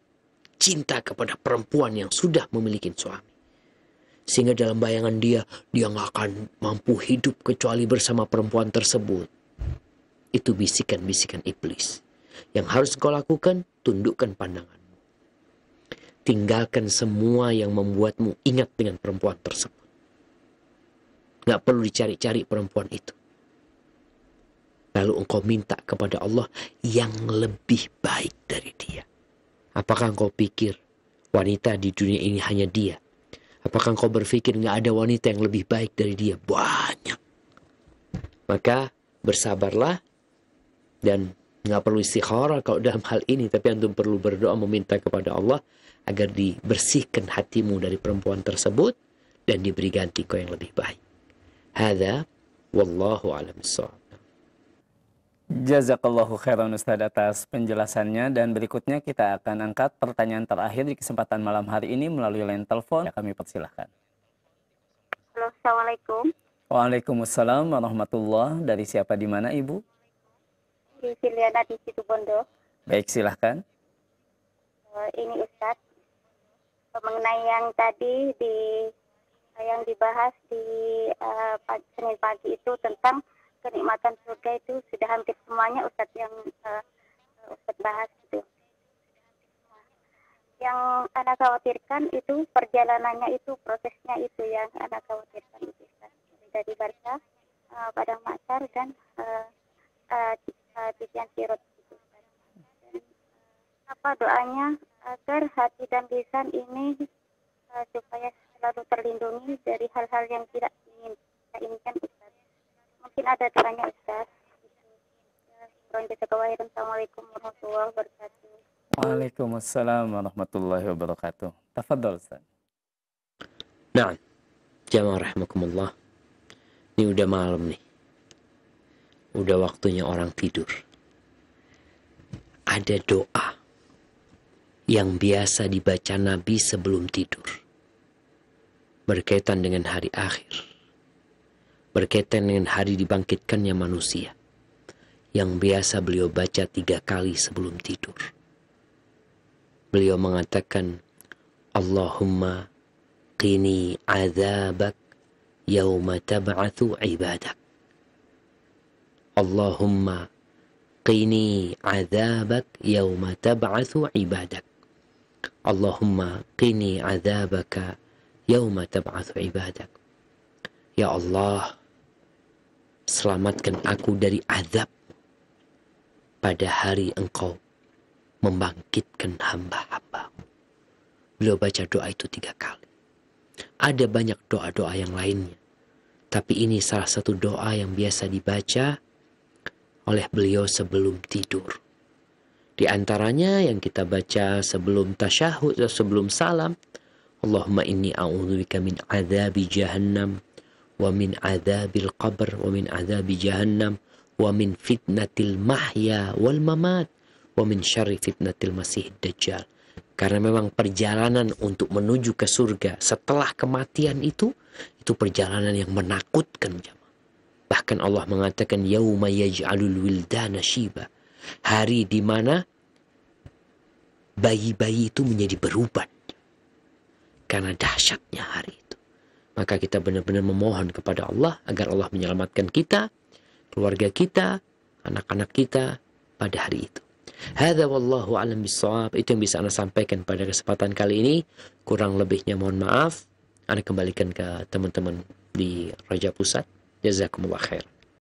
cinta kepada perempuan yang sudah memiliki suami. Sehingga dalam bayangan dia nggak akan mampu hidup kecuali bersama perempuan tersebut. Itu bisikan-bisikan iblis. Yang harus kau lakukan, tundukkan pandanganmu. Tinggalkan semua yang membuatmu ingat dengan perempuan tersebut. Nggak perlu dicari-cari perempuan itu. Lalu engkau minta kepada Allah yang lebih baik dari dia. Apakah engkau pikir wanita di dunia ini hanya dia? Apakah engkau berpikir nggak ada wanita yang lebih baik dari dia? Banyak. Maka bersabarlah dan Nggak perlu istikharah kalau dalam hal ini, tapi antum perlu berdoa meminta kepada Allah agar dibersihkan hatimu dari perempuan tersebut dan diberi ganti kau yang lebih baik. Hadza wallahu a'lam bissawab. Jazakallahu khairan Ustaz atas penjelasannya, dan berikutnya kita akan angkat pertanyaan terakhir di kesempatan malam hari ini melalui line telepon. Kami persilahkan. Halo, Assalamualaikum. Waalaikumsalam warahmatullahi. Dari siapa, di mana Ibu? Di Filiana di Situbondo. Baik, silahkan. Ini Ustadz, mengenai yang tadi yang dibahas di Senin pagi itu tentang kenikmatan surga, itu sudah hampir semuanya Ustadz yang Ustadz bahas itu. Yang anak khawatirkan itu perjalanannya, itu prosesnya itu yang anak khawatirkan itu Ustadz. Dari Barca, Padang Masyar, dan Titian Sirot gitu. Dan, apa doanya agar hati dan lisan ini supaya selalu terlindungi dari hal-hal yang tidak kita inginkan Ustaz. Mungkin ada doanya Ustaz. Assalamualaikum warahmatullahi wabarakatuh. Waalaikumsalam warahmatullahi wabarakatuh. Tafadhol Ustaz. Nah, jamaah rahimakumullah. Ini udah malam nih. Udah waktunya orang tidur. Ada doa yang biasa dibaca Nabi sebelum tidur. Berkaitan dengan hari akhir. Berkaitan dengan hari dibangkitkannya manusia. Yang biasa beliau baca 3 kali sebelum tidur. Beliau mengatakan, Allahumma qini azabak yawma tab'athu ibadak. Allahumma qini azabak yawma tab'athu ibadak. Allahumma qini azabaka yawma tab'athu ibadak. Ya Allah, selamatkan aku dari azab pada hari engkau membangkitkan hamba-hamba. Beliau baca doa itu 3 kali. Ada banyak doa-doa yang lainnya, tapi ini salah satu doa yang biasa dibaca oleh beliau sebelum tidur. Di antaranya yang kita baca sebelum tasyahud atau sebelum salam, Allahumma inni a'udzubika min adzabi jahannam wa min adzabil qabr wa min adzabi jahannam wa min fitnatil mahya wal mamat wa min syarri fitnatil masih dajjal. Karena memang perjalanan untuk menuju ke surga setelah kematian itu perjalanan yang menakutkan. Bahkan Allah mengatakan yauma yaj'alul wildana syiba. Hari di mana bayi-bayi itu menjadi beruban. Karena dahsyatnya hari itu. Maka kita benar-benar memohon kepada Allah agar Allah menyelamatkan kita, keluarga kita, anak-anak kita pada hari itu. Hadza wallahu a'lam bissawab. Itu yang bisa Anda sampaikan pada kesempatan kali ini. Kurang lebihnya mohon maaf. Anda kembalikan ke teman-teman di Raja Pusat. Jazakumullah khair.